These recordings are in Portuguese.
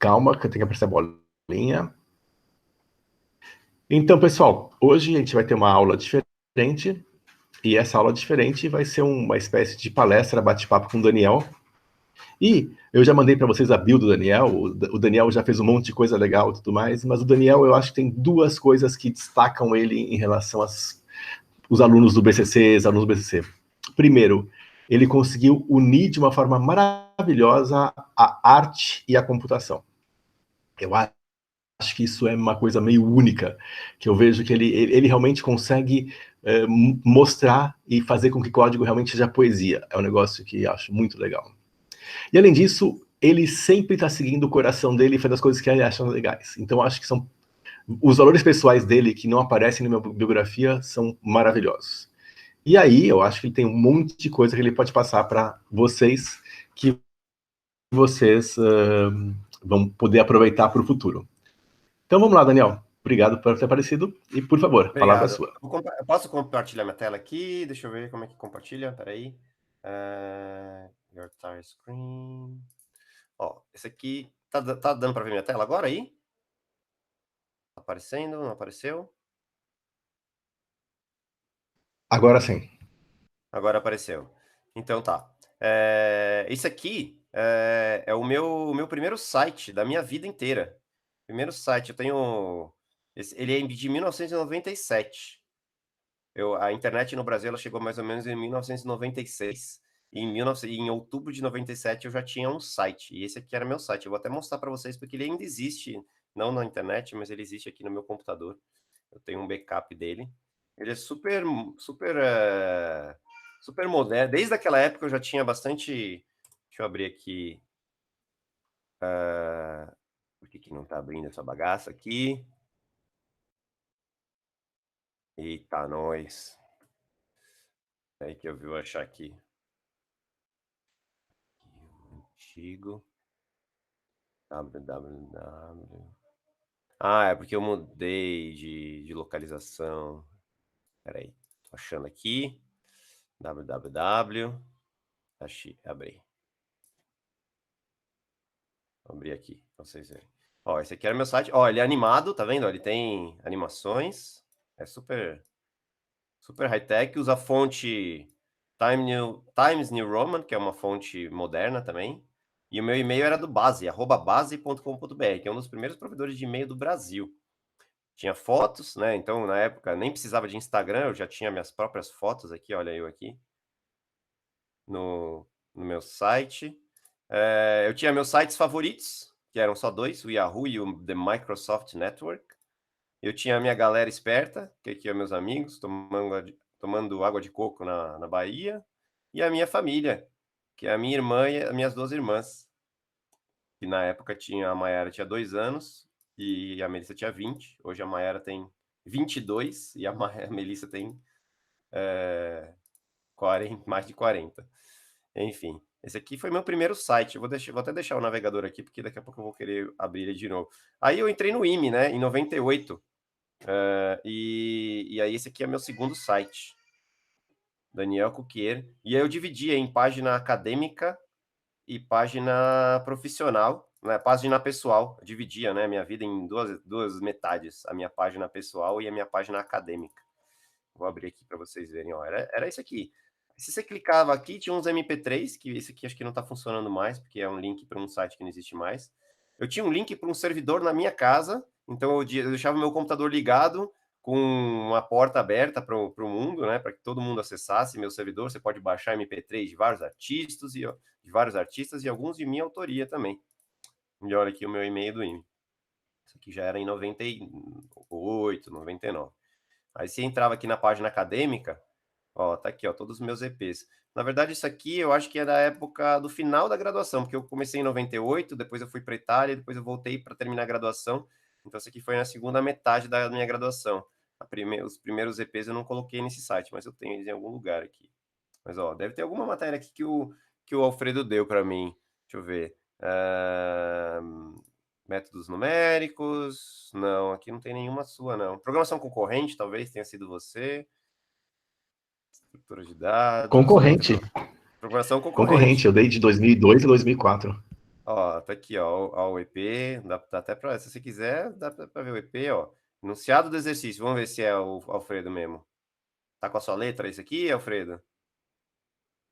Calma, que eu tenho que apertar a bolinha. Então, pessoal, hoje a gente vai ter uma aula diferente, e essa aula diferente vai ser uma espécie de palestra, bate-papo com o Daniel. E eu já mandei para vocês a bio do Daniel, o Daniel já fez um monte de coisa legal e tudo mais, mas o Daniel, eu acho que tem duas coisas que destacam ele em relação aos alunos do BCC, os alunos do BCC. Primeiro, ele conseguiu unir de uma forma maravilhosa a arte e a computação. Eu acho que isso é uma coisa meio única, que eu vejo que ele realmente consegue mostrar e fazer com que código realmente seja poesia. É um negócio que eu acho muito legal. E além disso, ele sempre está seguindo o coração dele e faz as coisas que ele acha legais. Então acho que são os valores pessoais dele que não aparecem na minha biografia são maravilhosos. E aí eu acho que ele tem um monte de coisa que ele pode passar para vocês que vocês vão poder aproveitar para o futuro. Então vamos lá, Daniel. Obrigado por ter aparecido e, por favor, a palavra é Obrigado. sua. Eu posso compartilhar minha tela aqui? Deixa eu ver como é que compartilha. Peraí. Your entire screen. Ó, esse aqui... Tá dando para ver minha tela agora aí? Tá aparecendo? Não apareceu? Agora sim. Agora apareceu. Então tá. Esse aqui é o meu primeiro site da minha vida inteira. Primeiro site, eu tenho... Ele é de 1997. A internet no Brasil ela chegou mais ou menos em 1996. E em outubro de 97 eu já tinha um site. E esse aqui era meu site. Eu vou até mostrar para vocês, porque ele ainda existe. Não na internet, mas ele existe aqui no meu computador. Eu tenho um backup dele. Ele é super moderno. Desde aquela época eu já tinha bastante... Deixa eu abrir aqui. Por que não está abrindo essa bagaça aqui? Eita, nós. Aí que eu vou achar aqui. Antigo. www. É porque eu mudei de localização. Peraí, tô achando aqui. www. Achei, abri. Vou abrir aqui, pra vocês verem. Ó, esse aqui era meu site. Ó, ele é animado, tá vendo? Ele tem animações. É super high-tech. Usa a fonte Times New Roman, que é uma fonte moderna também. E o meu e-mail era do Base, @base.com.br, que é um dos primeiros provedores de e-mail do Brasil. Tinha fotos, né? Então, na época, nem precisava de Instagram, eu já tinha minhas próprias fotos aqui, olha eu aqui, no meu site. Eu tinha meus sites favoritos, que eram só dois, o Yahoo e o The Microsoft Network. Eu tinha a minha galera esperta, que aqui é meus amigos, tomando água de coco na Bahia. E a minha família, que é a minha irmã e as minhas duas irmãs. Que na época a Mayara tinha 2 anos e a Melissa tinha 20. Hoje a Mayara tem 22 e a Melissa tem 40, mais de 40. Enfim, esse aqui foi meu primeiro site. Vou até deixar o navegador aqui, porque daqui a pouco eu vou querer abrir ele de novo. Aí eu entrei no IME, né, em 98. E aí esse aqui é meu segundo site, Daniel Cuquier. E aí eu dividia em página acadêmica e página profissional, né, página pessoal. Eu dividia, né, minha vida em duas metades, a minha página pessoal e a minha página acadêmica. Vou abrir aqui para vocês verem, ó, era isso aqui. Se você clicava aqui, tinha uns MP3, que esse aqui acho que não está funcionando mais, porque é um link para um site que não existe mais. Eu tinha um link para um servidor na minha casa, então eu deixava meu computador ligado, com uma porta aberta para o mundo, né, para que todo mundo acessasse meu servidor. Você pode baixar MP3 de vários artistas e alguns de minha autoria também. E olha aqui o meu e-mail do IME. Isso aqui já era em 98, 99. Aí você entrava aqui na página acadêmica, ó, tá aqui, ó, todos os meus EPs. Na verdade, isso aqui eu acho que é da época do final da graduação, porque eu comecei em 98, depois eu fui para Itália, depois eu voltei para terminar a graduação. Então, isso aqui foi na segunda metade da minha graduação. Os primeiros EPs eu não coloquei nesse site, mas eu tenho eles em algum lugar aqui. Mas, ó, deve ter alguma matéria aqui que o Alfredo deu para mim. Deixa eu ver. Métodos numéricos. Não, aqui não tem nenhuma sua, não. Programação concorrente, talvez tenha sido você. Estrutura de dados. Concorrente. Programação concorrente. Concorrente, eu dei de 2002 a 2004. Ó, tá aqui, ó, o EP, dá até pra, se você quiser, dá pra ver o EP, ó. Enunciado do exercício, vamos ver se é o Alfredo mesmo. Tá com a sua letra isso aqui, Alfredo?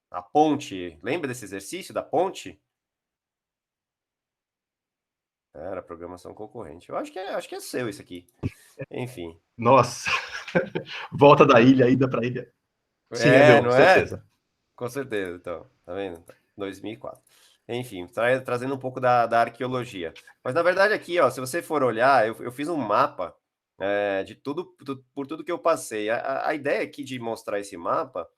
A ponte, lembra desse exercício da ponte? Era programação concorrente. Eu acho que é seu isso aqui. Enfim. Nossa, volta da ilha, ida para ilha. Sim, é É, meu, não é? certeza. Com certeza, então. Tá vendo? 2004. Enfim, trazendo um pouco da arqueologia. Mas, na verdade, aqui, ó, se você for olhar, eu fiz um mapa de tudo, por tudo que eu passei. A ideia aqui de mostrar esse mapa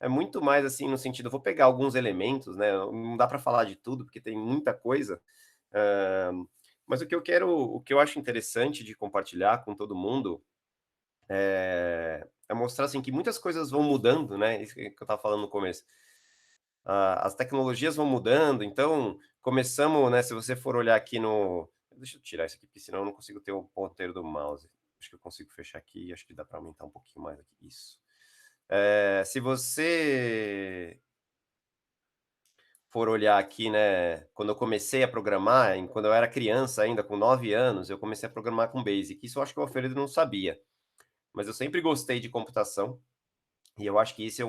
é muito mais assim, no sentido, eu vou pegar alguns elementos, né? Não dá para falar de tudo, porque tem muita coisa. eh, mas o que eu acho interessante de compartilhar com todo mundo é mostrar assim que muitas coisas vão mudando, né? Isso que eu estava falando no começo. As tecnologias vão mudando, então começamos, né? Se você for olhar aqui no. Deixa eu tirar isso aqui, porque senão eu não consigo ter o ponteiro do mouse. Acho que eu consigo fechar aqui, acho que dá para aumentar um pouquinho mais aqui. Isso. Se você for olhar aqui, né, quando eu comecei a programar, quando eu era criança ainda, com 9 anos, eu comecei a programar com Basic. Isso eu acho que o Alfredo não sabia, mas eu sempre gostei de computação e eu acho que isso é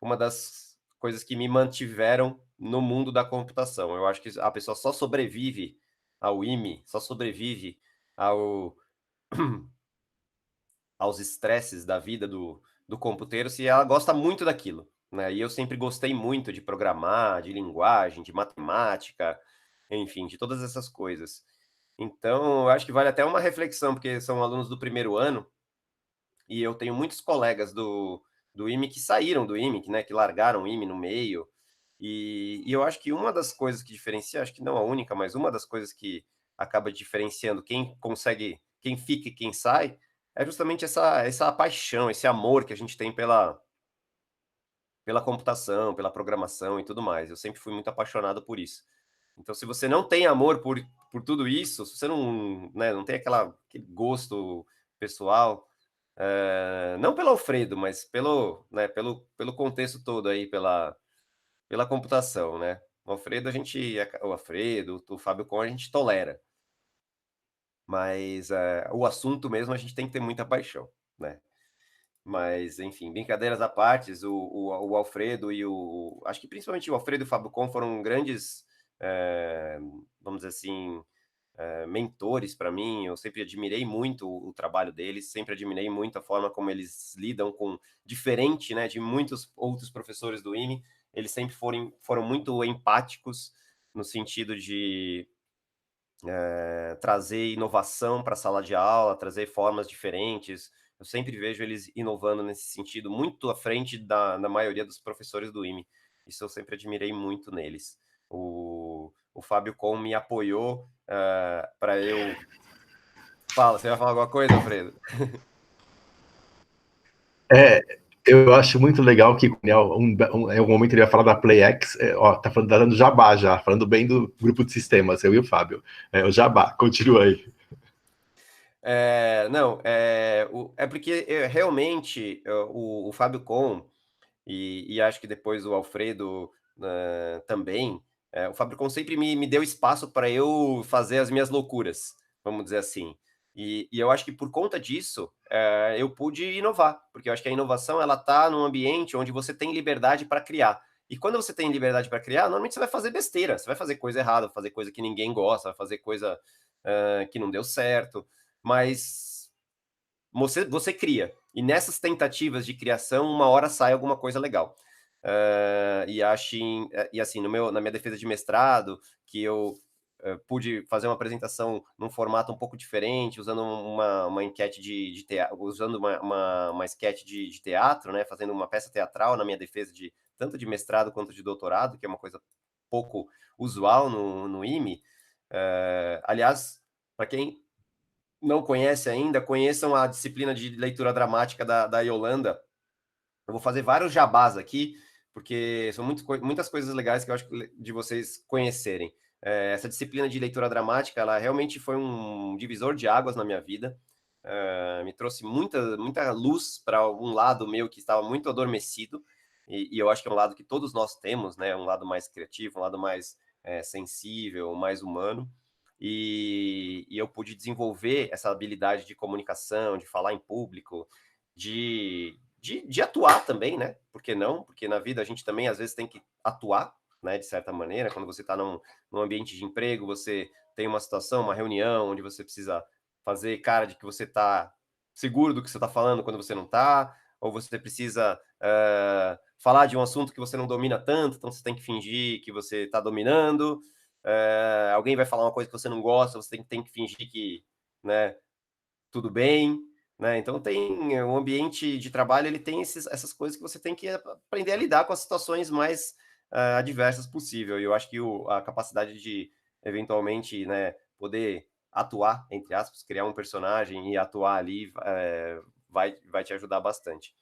uma das coisas que me mantiveram no mundo da computação. Eu acho que a pessoa só sobrevive ao IME, só sobrevive ao, aos estresses da vida do computeiro se ela gosta muito daquilo, né? E eu sempre gostei muito de programar, de linguagem, de matemática, enfim, de todas essas coisas. Então, eu acho que vale até uma reflexão, porque são alunos do primeiro ano, e eu tenho muitos colegas do IME que saíram do IME, né, que largaram o IME no meio, e eu acho que uma das coisas que diferencia, acho que não a única, mas uma das coisas que acaba diferenciando quem consegue, quem fica e quem sai, é justamente essa paixão, esse amor que a gente tem pela computação, pela programação e tudo mais. Eu sempre fui muito apaixonado por isso. Então, se você não tem amor por tudo isso, se você não, né, não tem aquele gosto pessoal, não pelo Alfredo, mas pelo contexto todo aí, pela computação, né? O Alfredo, o Alfredo, o Fábio Con, a gente tolera, mas o assunto mesmo a gente tem que ter muita paixão, né? Mas, enfim, brincadeiras à parte, o Alfredo acho que principalmente o Alfredo e o Fábio Con foram grandes, vamos dizer assim, mentores para mim. Eu sempre admirei muito o trabalho deles, sempre admirei muito a forma como eles lidam com diferente, né, de muitos outros professores do IME. Eles sempre foram muito empáticos no sentido de trazer inovação para a sala de aula, trazer formas diferentes. Eu sempre vejo eles inovando nesse sentido, muito à frente da maioria dos professores do IME. Isso eu sempre admirei muito neles. O Fábio Com me apoiou para eu. Fala, você vai falar alguma coisa, Alfredo? É, eu acho muito legal que né, em algum momento ele vai falar da PlayX, ó, tá dando jabá já, falando bem do grupo de sistemas, eu e o Fábio. O jabá, continua aí. Não, é porque realmente o Fábio Com e acho que depois o Alfredo também. O Fabricon sempre me deu espaço para eu fazer as minhas loucuras, vamos dizer assim. E eu acho que por conta disso, eu pude inovar, porque eu acho que a inovação ela está num ambiente onde você tem liberdade para criar. E quando você tem liberdade para criar, normalmente você vai fazer besteira, você vai fazer coisa errada, vai fazer coisa que ninguém gosta, vai fazer coisa que não deu certo, mas você cria. E nessas tentativas de criação, uma hora sai alguma coisa legal. E assim, na minha defesa de mestrado, que eu pude fazer uma apresentação num formato um pouco diferente, usando uma enquete de teatro, usando uma sketch de teatro, né, fazendo uma peça teatral na minha defesa tanto de mestrado quanto de doutorado, que é uma coisa pouco usual no IME. Aliás, para quem não conhece ainda, conheçam a disciplina de leitura dramática da Yolanda. Eu vou fazer vários jabás aqui, porque são muitas coisas legais que eu acho de vocês conhecerem. Essa disciplina de leitura dramática, ela realmente foi um divisor de águas na minha vida. Me trouxe muita luz para um lado meu que estava muito adormecido, e eu acho que é um lado que todos nós temos, né? Um lado mais criativo, um lado mais sensível, mais humano. E eu pude desenvolver essa habilidade de comunicação, de falar em público, de atuar também, né? Por que não? Porque na vida a gente também, às vezes, tem que atuar, né? De certa maneira, quando você está num ambiente de emprego, você tem uma situação, uma reunião, onde você precisa fazer cara de que você está seguro do que você está falando quando você não está, ou você precisa falar de um assunto que você não domina tanto, então você tem que fingir que você está dominando. Alguém vai falar uma coisa que você não gosta, você tem que fingir que, né, tudo bem, né? Então tem um ambiente de trabalho, ele tem essas coisas que você tem que aprender a lidar com as situações mais adversas possível. E eu acho que a capacidade de eventualmente, né, poder atuar, entre aspas, criar um personagem e atuar ali vai te ajudar bastante.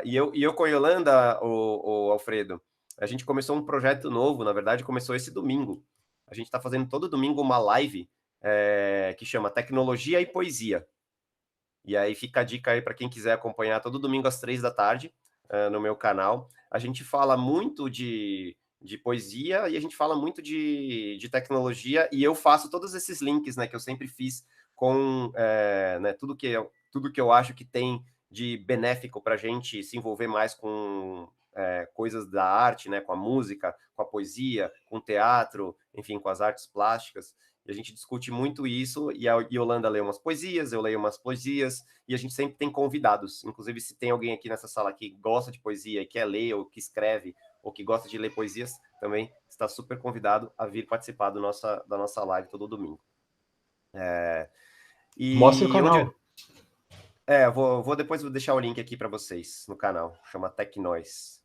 E eu com a Yolanda, o Alfredo, a gente começou um projeto novo, na verdade, começou esse domingo. A gente está fazendo todo domingo uma live que chama Tecnologia e Poesia. E aí fica a dica aí para quem quiser acompanhar todo domingo às 3 da tarde no meu canal. A gente fala muito de poesia e a gente fala muito de tecnologia, e eu faço todos esses links, né, que eu sempre fiz com né, tudo que eu acho que tem de benéfico para a gente se envolver mais com coisas da arte, né, com a música, com a poesia, com o teatro, enfim, com as artes plásticas. E a gente discute muito isso, e a Yolanda lê umas poesias, eu leio umas poesias, e a gente sempre tem convidados. Inclusive, se tem alguém aqui nessa sala que gosta de poesia e quer ler, ou que escreve, ou que gosta de ler poesias, também está super convidado a vir participar da nossa live todo domingo. Mostre o E onde... canal. vou depois deixar o link aqui para vocês no canal, chama Tecnóis.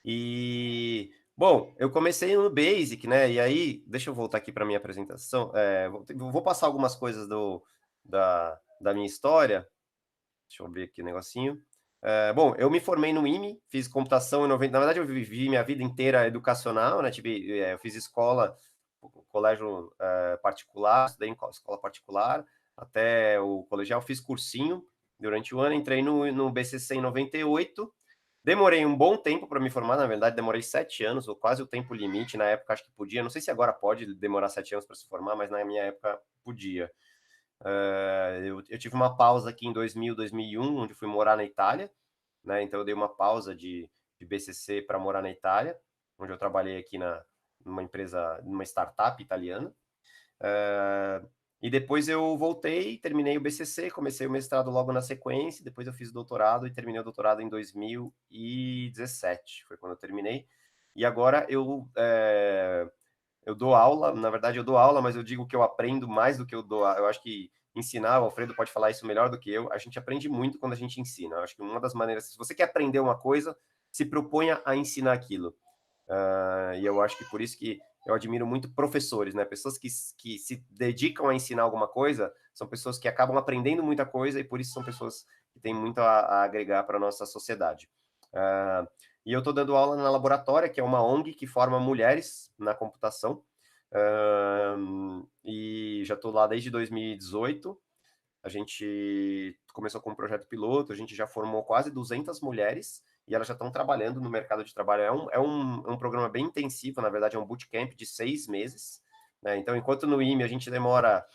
E, bom, eu comecei no Basic, né? E aí, deixa eu voltar aqui para minha apresentação. Vou passar algumas coisas da minha história. Deixa eu ver aqui o negocinho. Bom, eu me formei no IME, fiz computação em 90. Na verdade, eu vivi minha vida inteira educacional, né? Eu fiz escola, colégio particular, estudei em escola particular, até o colegial, fiz cursinho durante o ano, entrei no BCC em 98. Demorei um bom tempo para me formar, na verdade, demorei 7 anos, ou quase o tempo limite. Na época, acho que podia. Não sei se agora pode demorar 7 anos para se formar, mas na minha época podia. Eu tive uma pausa aqui em 2000, 2001, onde fui morar na Itália, né? Então eu dei uma pausa de BCC para morar na Itália, onde eu trabalhei aqui numa empresa, numa startup italiana. E depois eu voltei, terminei o BCC, comecei o mestrado logo na sequência, depois eu fiz o doutorado e terminei o doutorado em 2017, foi quando eu terminei. E agora eu dou aula, na verdade eu dou aula, mas eu digo que eu aprendo mais do que eu dou. Eu acho que ensinar, o Alfredo pode falar isso melhor do que eu, a gente aprende muito quando a gente ensina. Eu acho que uma das maneiras, se você quer aprender uma coisa, se proponha a ensinar aquilo. E eu acho que por isso que eu admiro muito professores, né? Pessoas que se dedicam a ensinar alguma coisa, são pessoas que acabam aprendendo muita coisa, e por isso são pessoas que têm muito a agregar para a nossa sociedade. E eu estou dando aula na Laboratória, que é uma ONG que forma mulheres na computação, e já estou lá desde 2018. A gente começou com um projeto piloto, a gente já formou quase 200 mulheres, e elas já estão trabalhando no mercado de trabalho. É um programa bem intensivo, na verdade é um bootcamp de 6 meses, né? Então, enquanto no IME a gente demora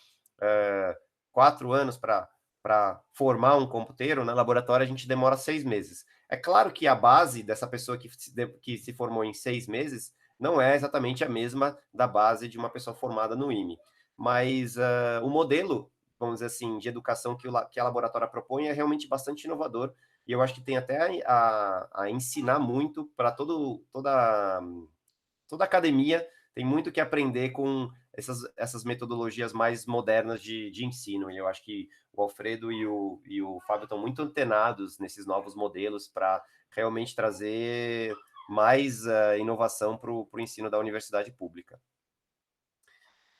4 anos para formar um computeiro, na Laboratória a gente demora 6 meses. É claro que a base dessa pessoa que se formou em 6 meses não é exatamente a mesma da base de uma pessoa formada no IME, mas o modelo, vamos dizer assim, de educação que a Laboratória propõe é realmente bastante inovador, e eu acho que tem até a ensinar muito para toda academia, tem muito que aprender com essas metodologias mais modernas de ensino, e eu acho que o Alfredo e o Fábio estão muito antenados nesses novos modelos para realmente trazer mais inovação para o ensino da universidade pública.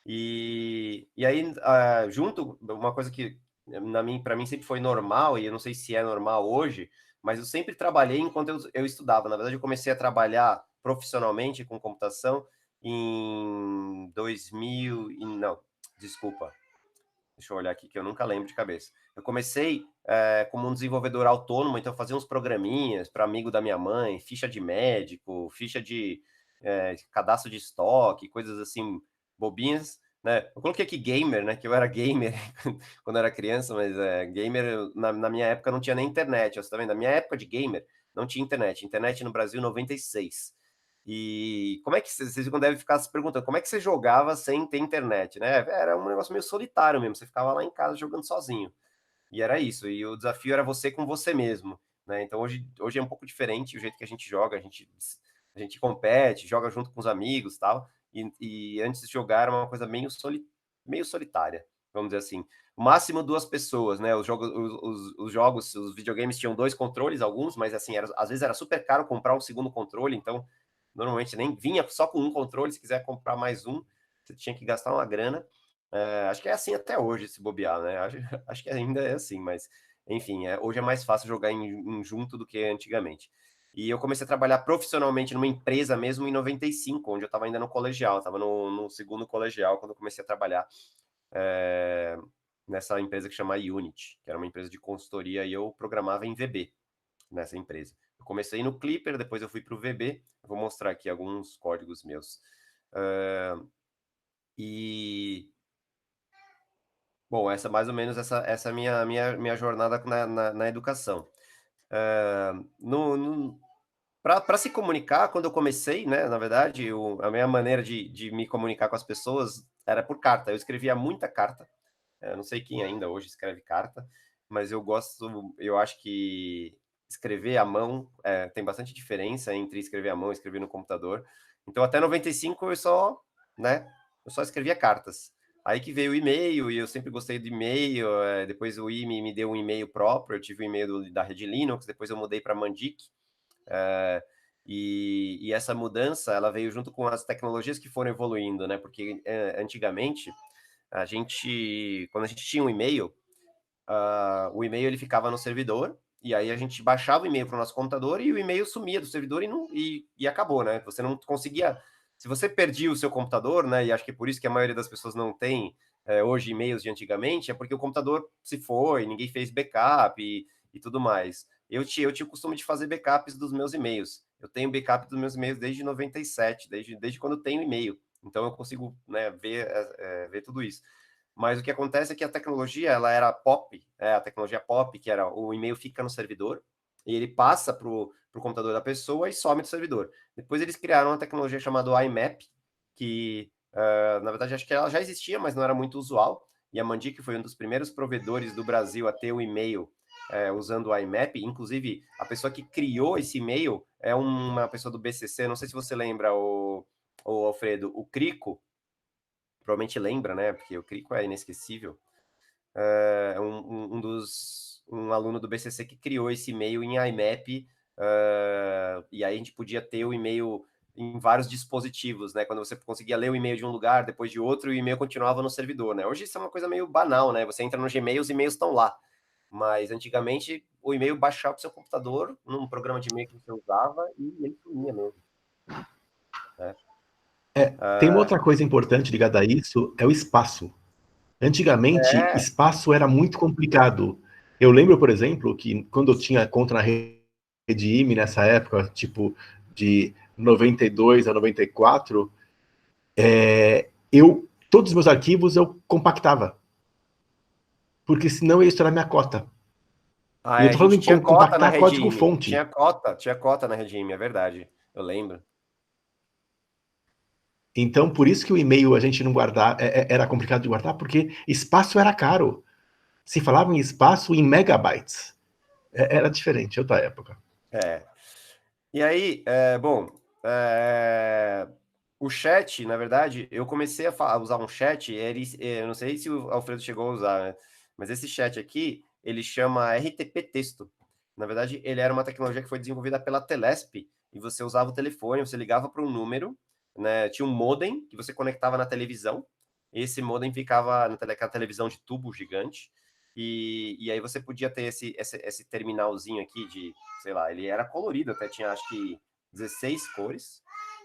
E aí, junto, uma coisa que para mim sempre foi normal, e eu não sei se é normal hoje, mas eu sempre trabalhei enquanto eu estudava. Na verdade, eu comecei a trabalhar profissionalmente com computação em 2000, não, desculpa, deixa eu olhar aqui que eu nunca lembro de cabeça. Eu comecei como um desenvolvedor autônomo, então eu fazia uns programinhas para amigo da minha mãe, ficha de médico, ficha de cadastro de estoque, coisas assim, bobinhas, né? Eu coloquei aqui gamer, né? Que eu era gamer quando era criança, mas gamer, na minha época não tinha nem internet, você tá vendo? Na minha época de gamer, não tinha internet. Internet no Brasil, 96. E como é que vocês devem ficar se perguntando, como é que você jogava sem ter internet, né? Era um negócio meio solitário mesmo, você ficava lá em casa jogando sozinho. E era isso, e o desafio era você com você mesmo, né? Então hoje é um pouco diferente o jeito que a gente joga, a gente compete, joga junto com os amigos, tal. E antes de jogar era uma coisa meio solitária, vamos dizer assim. O máximo 2 pessoas, né? Os videogames tinham 2 controles, alguns, mas assim, às vezes era super caro comprar um segundo controle, então normalmente nem vinha só com um controle, se quiser comprar mais um, você tinha que gastar uma grana. Acho que é assim até hoje, se bobear, né? Acho que ainda é assim, mas enfim, hoje é mais fácil jogar em junto do que antigamente. E eu comecei a trabalhar profissionalmente numa empresa mesmo em 95, onde eu estava ainda no colegial, estava no segundo colegial quando eu comecei a trabalhar é, nessa empresa que chama Unity, que era uma empresa de consultoria e eu programava em VB nessa empresa. Eu comecei no Clipper, depois eu fui para o VB, eu vou mostrar aqui alguns códigos meus. E bom, essa mais ou menos essa é a minha jornada na educação. Para se comunicar, quando eu comecei, né, na verdade, a minha maneira de me comunicar com as pessoas era por carta. Eu escrevia muita carta. Eu não sei quem ainda hoje escreve carta, mas eu acho que escrever à mão tem bastante diferença entre escrever à mão e escrever no computador. Então, até 95 eu só escrevia cartas. Aí que veio o e-mail, e eu sempre gostei do e-mail. Depois o IME me deu um e-mail próprio, eu tive o e-mail da rede Linux, depois eu mudei para Mandic. E essa mudança, ela veio junto com as tecnologias que foram evoluindo, né? Porque antigamente, quando a gente tinha um e-mail, o e-mail ele ficava no servidor, e aí a gente baixava o e-mail para o nosso computador e o e-mail sumia do servidor e acabou, né? Você não conseguia. Se você perdia o seu computador, né? E acho que é por isso que a maioria das pessoas não tem hoje e-mails de antigamente, é porque o computador se foi, ninguém fez backup e tudo mais. Eu tinha o costume de fazer backups dos meus e-mails. Eu tenho backup dos meus e-mails desde 97, desde quando eu tenho e-mail. Então eu consigo, né, ver tudo isso. Mas o que acontece é que a tecnologia, ela era POP, a tecnologia POP, que era o e-mail fica no servidor, e ele passa para o computador da pessoa e some do servidor. Depois eles criaram uma tecnologia chamada IMAP, que, na verdade, acho que ela já existia, mas não era muito usual, e a Mandic foi um dos primeiros provedores do Brasil a ter o e-mail usando o IMAP. Inclusive, a pessoa que criou esse e-mail é uma pessoa do BCC, não sei se você lembra, o Alfredo, o Crico, provavelmente lembra, né? Porque o Crico é inesquecível. É um aluno do BCC que criou esse e-mail em IMAP, e aí a gente podia ter o e-mail em vários dispositivos, né? Quando você conseguia ler o e-mail de um lugar, depois de outro, e o e-mail continuava no servidor, né? Hoje isso é uma coisa meio banal, né? Você entra no Gmail, os e-mails estão lá. Mas antigamente o e-mail baixava para o seu computador, num programa de e-mail que você usava, e ele sumia mesmo. Né? Tem uma outra coisa importante ligada a isso, é o espaço. Antigamente, espaço era muito complicado. Eu lembro, por exemplo, que quando eu tinha conta na rede IME nessa época, tipo de 92 a 94, todos os meus arquivos eu compactava, porque senão eu ia estourar minha cota. E eu A tô falando gente em tinha cota na compactar Regime. código-fonte. Tinha cota na Regime, é verdade. Eu lembro. Então, por isso que o e-mail a gente não guardar, era complicado de guardar, porque espaço era caro. Se falava em espaço em megabytes. Era diferente, outra época. E aí, bom, o chat, na verdade, eu comecei a usar um chat, eu não sei se o Alfredo chegou a usar, né? Mas esse chat aqui, ele chama RTP Texto. Na verdade, ele era uma tecnologia que foi desenvolvida pela Telesp, e você usava o telefone, você ligava para um número, né? Tinha um modem que você conectava na televisão, e esse modem ficava naquela televisão de tubo gigante, e aí você podia ter esse terminalzinho aqui de, sei lá, ele era colorido, até tinha acho que 16 cores,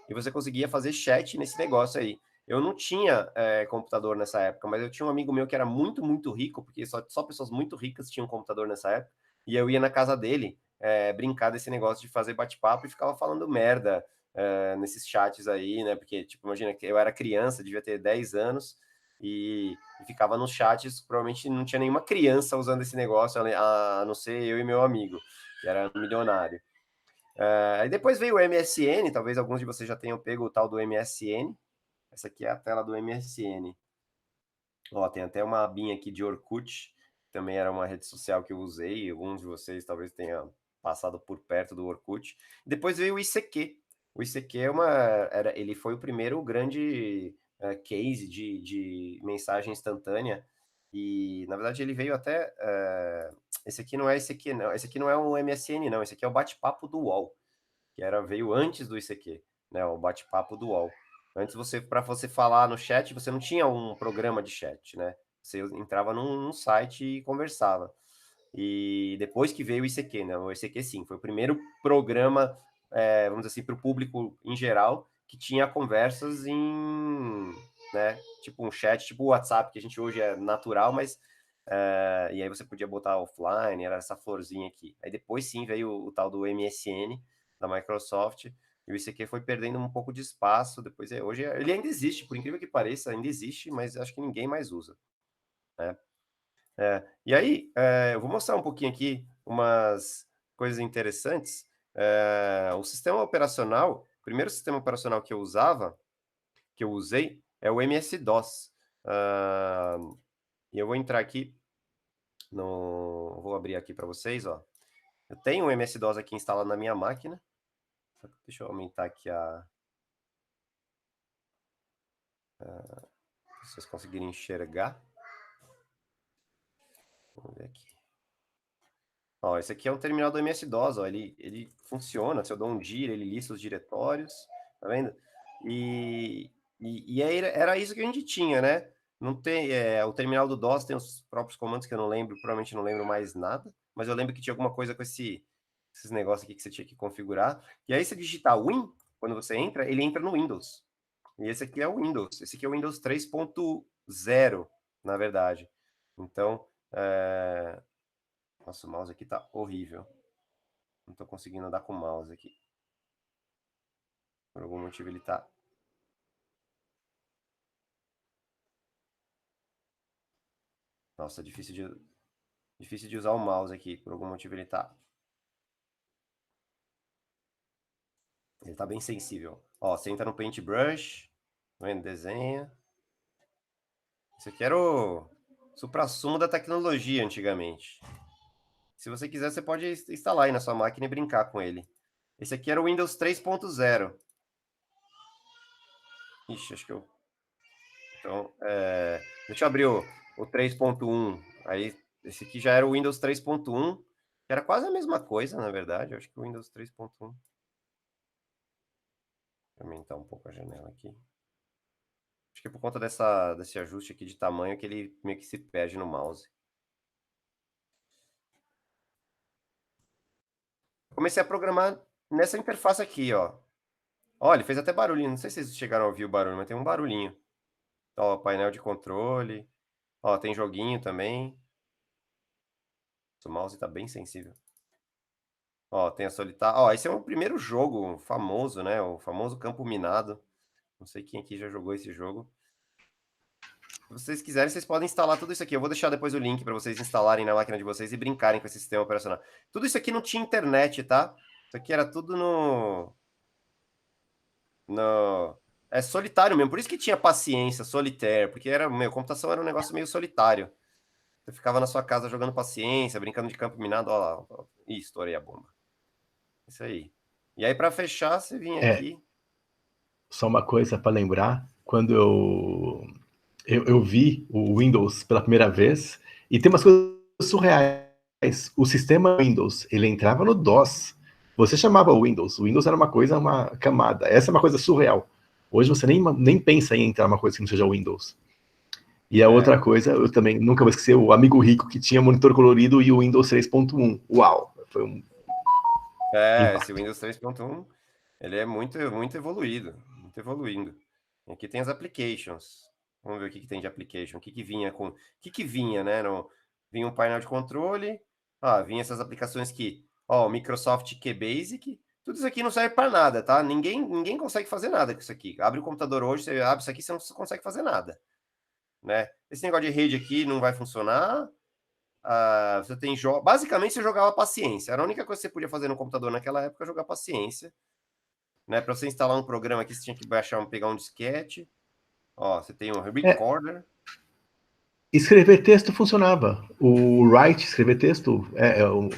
e você conseguia fazer chat nesse negócio aí. Eu não tinha computador nessa época, mas eu tinha um amigo meu que era muito, muito rico, porque só pessoas muito ricas tinham computador nessa época, e eu ia na casa dele brincar desse negócio de fazer bate-papo e ficava falando merda nesses chats aí, né? Porque, tipo, imagina que eu era criança, devia ter 10 anos, e ficava nos chats, provavelmente não tinha nenhuma criança usando esse negócio, a não ser eu e meu amigo, que era milionário. Aí depois veio o MSN, talvez alguns de vocês já tenham pego o tal do MSN. Essa aqui é a tela do MSN. Ó, tem até uma abinha aqui de Orkut, que também era uma rede social que eu usei, alguns de vocês talvez tenham passado por perto do Orkut. Depois veio o ICQ. O ICQ ele foi o primeiro grande case de mensagem instantânea, e na verdade ele veio até... esse aqui não é ICQ, não. Esse aqui não é um MSN, não. Esse aqui é o bate-papo do UOL, que veio antes do ICQ, né? O bate-papo do UOL. Antes, para você falar no chat, você não tinha um programa de chat, né? Você entrava num site e conversava. E depois que veio o ICQ, né? O ICQ, sim, foi o primeiro programa, vamos dizer assim, para o público em geral, que tinha conversas em, né? Tipo um chat, tipo o WhatsApp, que a gente hoje é natural, mas... e aí você podia botar offline, era essa florzinha aqui. Aí depois, sim, veio o tal do MSN, da Microsoft, e o ICQ foi perdendo um pouco de espaço. Depois, hoje ele ainda existe, por incrível que pareça, ainda existe, mas acho que ninguém mais usa, né? E aí, eu vou mostrar um pouquinho aqui umas coisas interessantes. O sistema operacional, o primeiro sistema operacional que eu usei, é o MS-DOS. E eu vou entrar aqui vou abrir aqui para vocês, ó. Eu tenho um MS-DOS aqui instalado na minha máquina. Deixa eu aumentar aqui para vocês conseguirem enxergar. Vamos ver aqui. Ó, esse aqui é um terminal do MS-DOS, ó. Ele funciona. Se eu dou um dir, ele lista os diretórios. Tá vendo? E aí era isso que a gente tinha, né? Não tem, o terminal do DOS tem os próprios comandos que eu não lembro, provavelmente não lembro mais nada, mas eu lembro que tinha alguma coisa com esses negócios aqui que você tinha que configurar. E aí, se digitar Win, quando você entra, ele entra no Windows. E esse aqui é o Windows. Esse aqui é o Windows 3.0, na verdade. Então, nossa, o mouse aqui tá horrível. Não tô conseguindo andar com o mouse aqui. Por algum motivo ele tá... Nossa, difícil de usar o mouse aqui. Por algum motivo ele tá bem sensível. Ó, você entra no Paintbrush, tá vendo? Desenha. Esse aqui era o suprassumo da tecnologia antigamente. Se você quiser, você pode instalar aí na sua máquina e brincar com ele. Esse aqui era o Windows 3.0. Ixi, acho que eu... Então, deixa eu abrir o 3.1. Aí, esse aqui já era o Windows 3.1, que era quase a mesma coisa, na verdade. Eu acho que o Windows 3.1... Vou aumentar um pouco a janela aqui. Acho que é por conta desse ajuste aqui de tamanho que ele meio que se perde no mouse. Comecei a programar nessa interface aqui, ó. Olha, ele fez até barulhinho. Não sei se vocês chegaram a ouvir o barulho, mas tem um barulhinho. Ó, painel de controle. Ó, tem joguinho também. O mouse tá bem sensível. Ó, tem a Solitária. Ó, esse é o primeiro jogo famoso, né? O famoso Campo Minado. Não sei quem aqui já jogou esse jogo. Se vocês quiserem, vocês podem instalar tudo isso aqui. Eu vou deixar depois o link para vocês instalarem na máquina de vocês e brincarem com esse sistema operacional. Tudo isso aqui não tinha internet, tá? Isso aqui era tudo É solitário mesmo. Por isso que tinha paciência, solitaire. Porque computação era um negócio meio solitário. Você ficava na sua casa jogando paciência, brincando de campo minado. Ó lá. Ó. Ih, estourei a bomba. Isso aí. E aí, para fechar, você vinha aqui. Só uma coisa para lembrar. Quando eu vi o Windows pela primeira vez, e tem umas coisas surreais. O sistema Windows, ele entrava no DOS. Você chamava o Windows era uma coisa, uma camada. Essa é uma coisa surreal. Hoje você nem pensa em entrar uma coisa que não seja Windows. E a outra coisa, eu também nunca vou esquecer o amigo rico que tinha monitor colorido e o Windows 3.1. Uau! Foi um... Esse Windows 3.1, ele é muito, muito evoluído. Muito evoluindo. Aqui tem as applications. Vamos ver o que tem de application. O que vinha com... O que vinha, né? Vinha um painel de controle. Vinha essas aplicações que... Ó, o Microsoft QBasic. Tudo isso aqui não serve para nada, tá? Ninguém consegue fazer nada com isso aqui. Abre o computador hoje, você abre isso aqui, você não consegue fazer nada, né? Esse negócio de rede aqui não vai funcionar. Você tem basicamente você jogava paciência. Era a única coisa que você podia fazer no computador naquela época, jogar paciência, né? Para você instalar um programa aqui, você tinha que pegar um disquete. Ó, você tem um recorder. Escrever texto funcionava. O Write, escrever texto,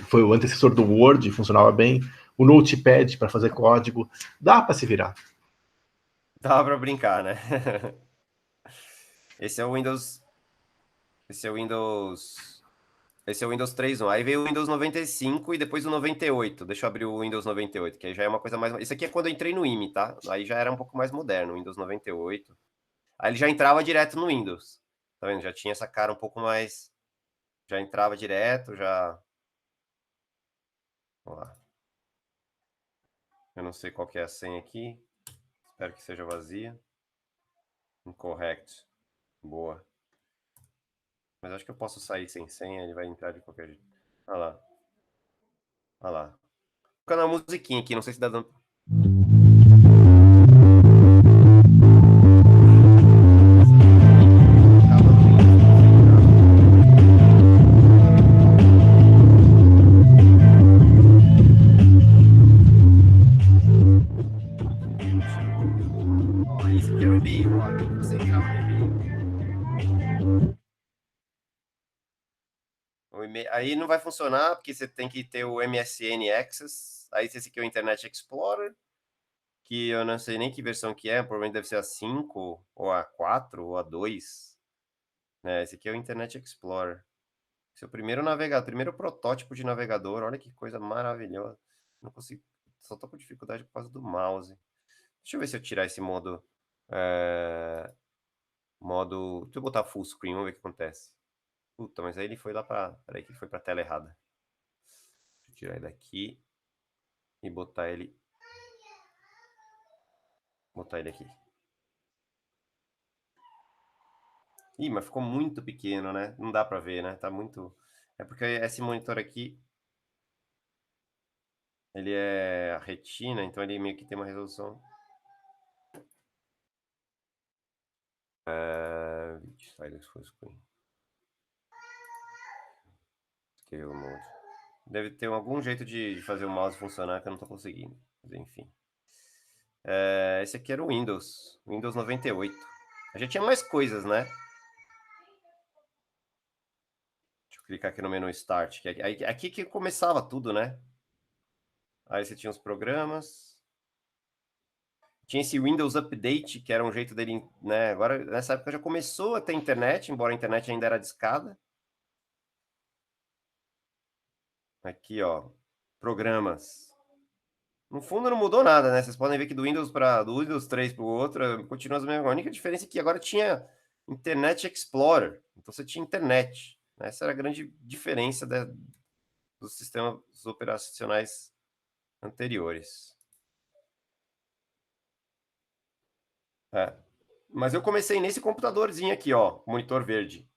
foi o antecessor do Word, funcionava bem. O Notepad para fazer código, dá para se virar. Dava para brincar, né? Esse é o Windows. Esse é o Windows. Esse é o Windows 3.1. Aí veio o Windows 95 e depois o 98. Deixa eu abrir o Windows 98, que aí já é uma coisa mais. Isso aqui é quando eu entrei no IME, tá? Aí já era um pouco mais moderno, o Windows 98. Aí ele já entrava direto no Windows. Tá vendo? Já tinha essa cara um pouco mais. Já entrava direto, já. Vamos lá. Eu não sei qual que é a senha aqui. Espero que seja vazia. Incorrect. Boa. Mas acho que eu posso sair sem senha, ele vai entrar de qualquer jeito. Olha lá. Olha lá. Ficando a musiquinha aqui, não sei se dá dando. Isso aqui é o e-mail, ó. Você entrava no e-mail. Aí não vai funcionar, porque você tem que ter o MSN Access. Aí esse aqui é o Internet Explorer, que eu não sei nem que versão que é, provavelmente deve ser a 5, ou a 4, ou a 2. Né? Esse aqui é o Internet Explorer. Esse é o primeiro navegador, primeiro protótipo de navegador. Olha que coisa maravilhosa. Não consigo, só tô com dificuldade por causa do mouse. Deixa eu ver se eu tirar esse modo. Deixa eu botar full screen, vamos ver o que acontece. Puta, mas aí ele foi lá pra. Peraí, que ele foi pra tela errada. Deixa eu tirar ele daqui e botar ele. Botar ele aqui. Ih, mas ficou muito pequeno, né? Não dá pra ver, né? Tá muito. É porque esse monitor aqui. Ele é a retina, então ele meio que tem uma resolução. Silence full screen. Scale mode. Deve ter algum jeito de fazer o mouse funcionar que eu não tô conseguindo. Mas enfim. Esse aqui era o Windows 98. A gente tinha mais coisas, né? Deixa eu clicar aqui no menu Start. Aqui que começava tudo, né? Aí você tinha os programas. Tinha esse Windows Update, que era um jeito dele, né? Agora, nessa época já começou a ter internet, embora a internet ainda era discada. Aqui, ó. Programas. No fundo não mudou nada, né? Vocês podem ver que do Windows 3 para o outro, continua as mesmas. A única diferença é que agora tinha Internet Explorer. Então você tinha internet. Essa era a grande diferença dos sistemas operacionais anteriores. Mas eu comecei nesse computadorzinho aqui, ó, monitor verde.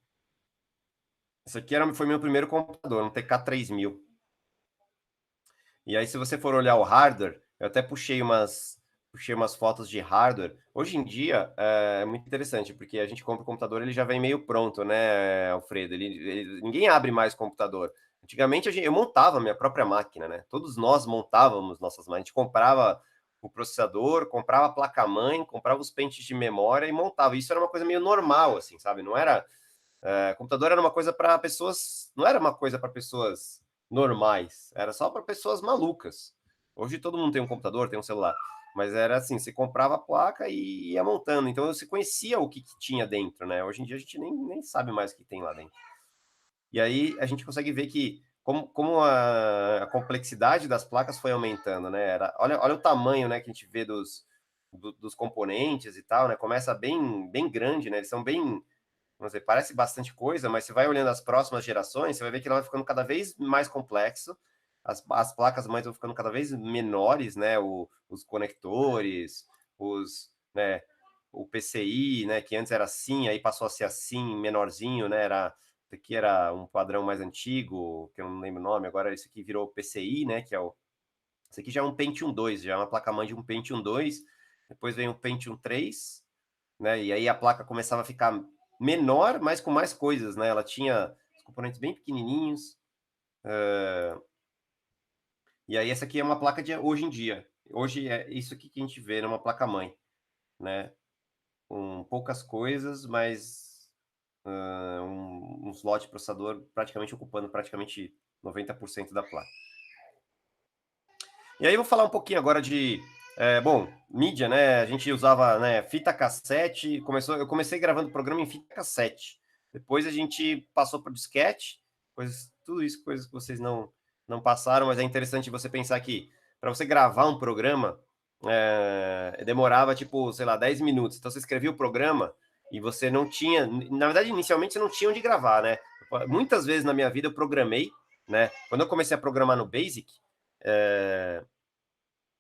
Esse aqui foi meu primeiro computador, um TK3000. E aí, se você for olhar o hardware, eu até puxei umas fotos de hardware. Hoje em dia é muito interessante, porque a gente compra o computador, ele já vem meio pronto, né, Alfredo? Ninguém abre mais o computador. Antigamente eu montava a minha própria máquina, né? Todos nós montávamos nossas máquinas. A gente comprava o processador, comprava a placa-mãe, comprava os pentes de memória e montava. Isso era uma coisa meio normal, assim, sabe? Não era. Computador era uma coisa para pessoas. Não era uma coisa para pessoas normais, era só para pessoas malucas. Hoje todo mundo tem um computador, tem um celular, mas era assim, você comprava a placa e ia montando, então você conhecia o que tinha dentro, né? Hoje em dia a gente nem sabe mais o que tem lá dentro. E aí a gente consegue ver que como a complexidade das placas foi aumentando, né? Olha o tamanho, né, que a gente vê dos componentes e tal, né? Começa bem grande, né? Eles são bem, vamos dizer, parece bastante coisa, mas você vai olhando as próximas gerações, você vai ver que ela vai ficando cada vez mais complexo, as placas mães vão ficando cada vez menores, né? Os conectores, né? O PCI, né? Que antes era assim, aí passou a ser assim, menorzinho, né? Aqui era um padrão mais antigo, que eu não lembro o nome, agora esse aqui virou PCI, né? Que é Esse aqui já é um Pentium 2, já é uma placa-mãe de um Pentium 2. Depois vem um Pentium 3, né? E aí a placa começava a ficar menor, mas com mais coisas, né? Ela tinha os componentes bem pequenininhos. E aí essa aqui é uma placa de hoje em dia. Hoje é isso aqui que a gente vê numa placa-mãe, né? Com poucas coisas, mas um slot processador praticamente ocupando praticamente 90% da placa. E aí eu vou falar um pouquinho agora de, mídia, né? A gente usava, né, fita cassete, eu comecei gravando programa em fita cassete. Depois a gente passou para disquete, tudo isso, coisas que vocês não passaram, mas é interessante você pensar que para você gravar um programa, demorava, tipo, sei lá, 10 minutos. Então você escrevia o programa e você não tinha, na verdade, inicialmente você não tinha onde gravar, né? Muitas vezes na minha vida eu programei, né? Quando eu comecei a programar no Basic,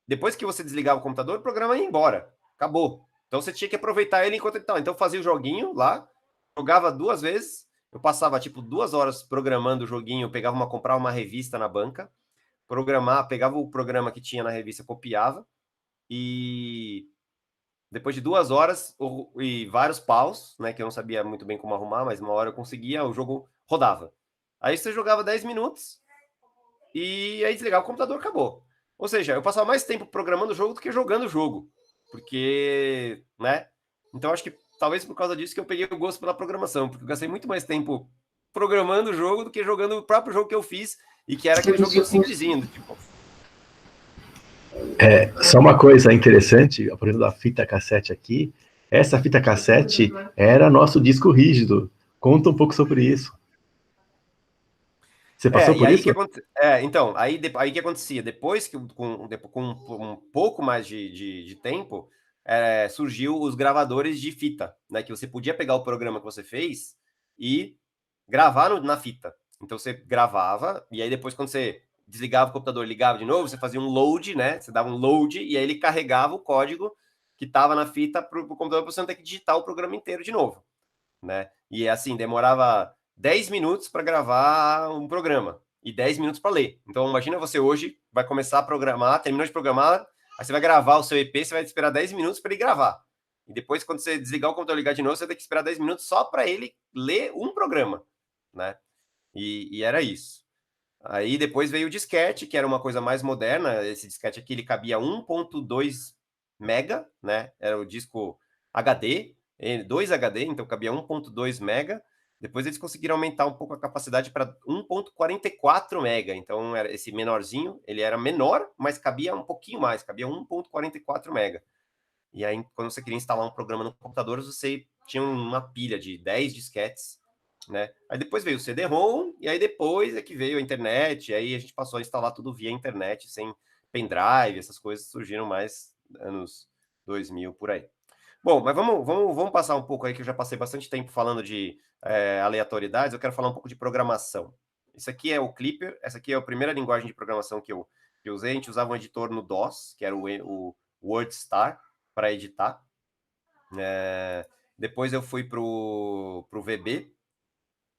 depois que você desligava o computador, o programa ia embora. Acabou. Então você tinha que aproveitar ele enquanto ele estava. Então eu fazia o joguinho lá, jogava 2 vezes. Eu passava tipo 2 horas programando o joguinho, comprava uma revista na banca, pegava o programa que tinha na revista, copiava, e depois de 2 horas e vários paus, né? Que eu não sabia muito bem como arrumar, mas uma hora eu conseguia, o jogo rodava. Aí você jogava 10 minutos e aí desligava o computador, acabou. Ou seja, eu passava mais tempo programando o jogo do que jogando o jogo. Porque, né? Então acho que talvez por causa disso que eu peguei o gosto pela programação, porque eu gastei muito mais tempo programando o jogo do que jogando o próprio jogo que eu fiz, e que era aquele joguinho simplesinho, tipo. Só uma coisa interessante, a exemplo da fita cassete aqui, essa fita cassete era nosso disco rígido. Conta um pouco sobre isso. Você passou E por aí isso? que então, aí que acontecia? Depois que com um pouco mais de tempo, surgiu os gravadores de fita, né? Que você podia pegar o programa que você fez e gravar na fita. Então você gravava, e aí depois, quando você desligava o computador, ligava de novo, você fazia um load, né? Você dava um load, e aí ele carregava o código que estava na fita para o computador, para você não ter que digitar o programa inteiro de novo, né? E assim, demorava 10 minutos para gravar um programa e 10 minutos para ler. Então, imagina você hoje vai começar a programar, terminou de programar, aí você vai gravar o seu EP, você vai esperar 10 minutos para ele gravar. E depois, quando você desligar o computador e ligar de novo, você vai ter que esperar 10 minutos só para ele ler um programa, né? E era isso. Aí depois veio o disquete, que era uma coisa mais moderna. Esse disquete aqui, ele cabia 1.2 mega, né? Era o disco HD, 2 HD, então cabia 1.2 mega. Depois eles conseguiram aumentar um pouco a capacidade para 1.44 mega. Então era esse menorzinho, ele era menor, mas cabia um pouquinho mais, cabia 1.44 mega. E aí, quando você queria instalar um programa no computador, você tinha uma pilha de 10 disquetes, né? Aí depois veio o CD-ROM, e aí depois é que veio a internet, e aí a gente passou a instalar tudo via internet, sem pendrive, essas coisas surgiram mais anos 2000 por aí. Bom, mas vamos passar um pouco aí, que eu já passei bastante tempo falando de aleatoriedades, eu quero falar um pouco de programação. Isso aqui é o Clipper, essa aqui é a primeira linguagem de programação que eu usei. A gente usava um editor no DOS, que era o WordStar, para editar. Depois eu fui para o VB.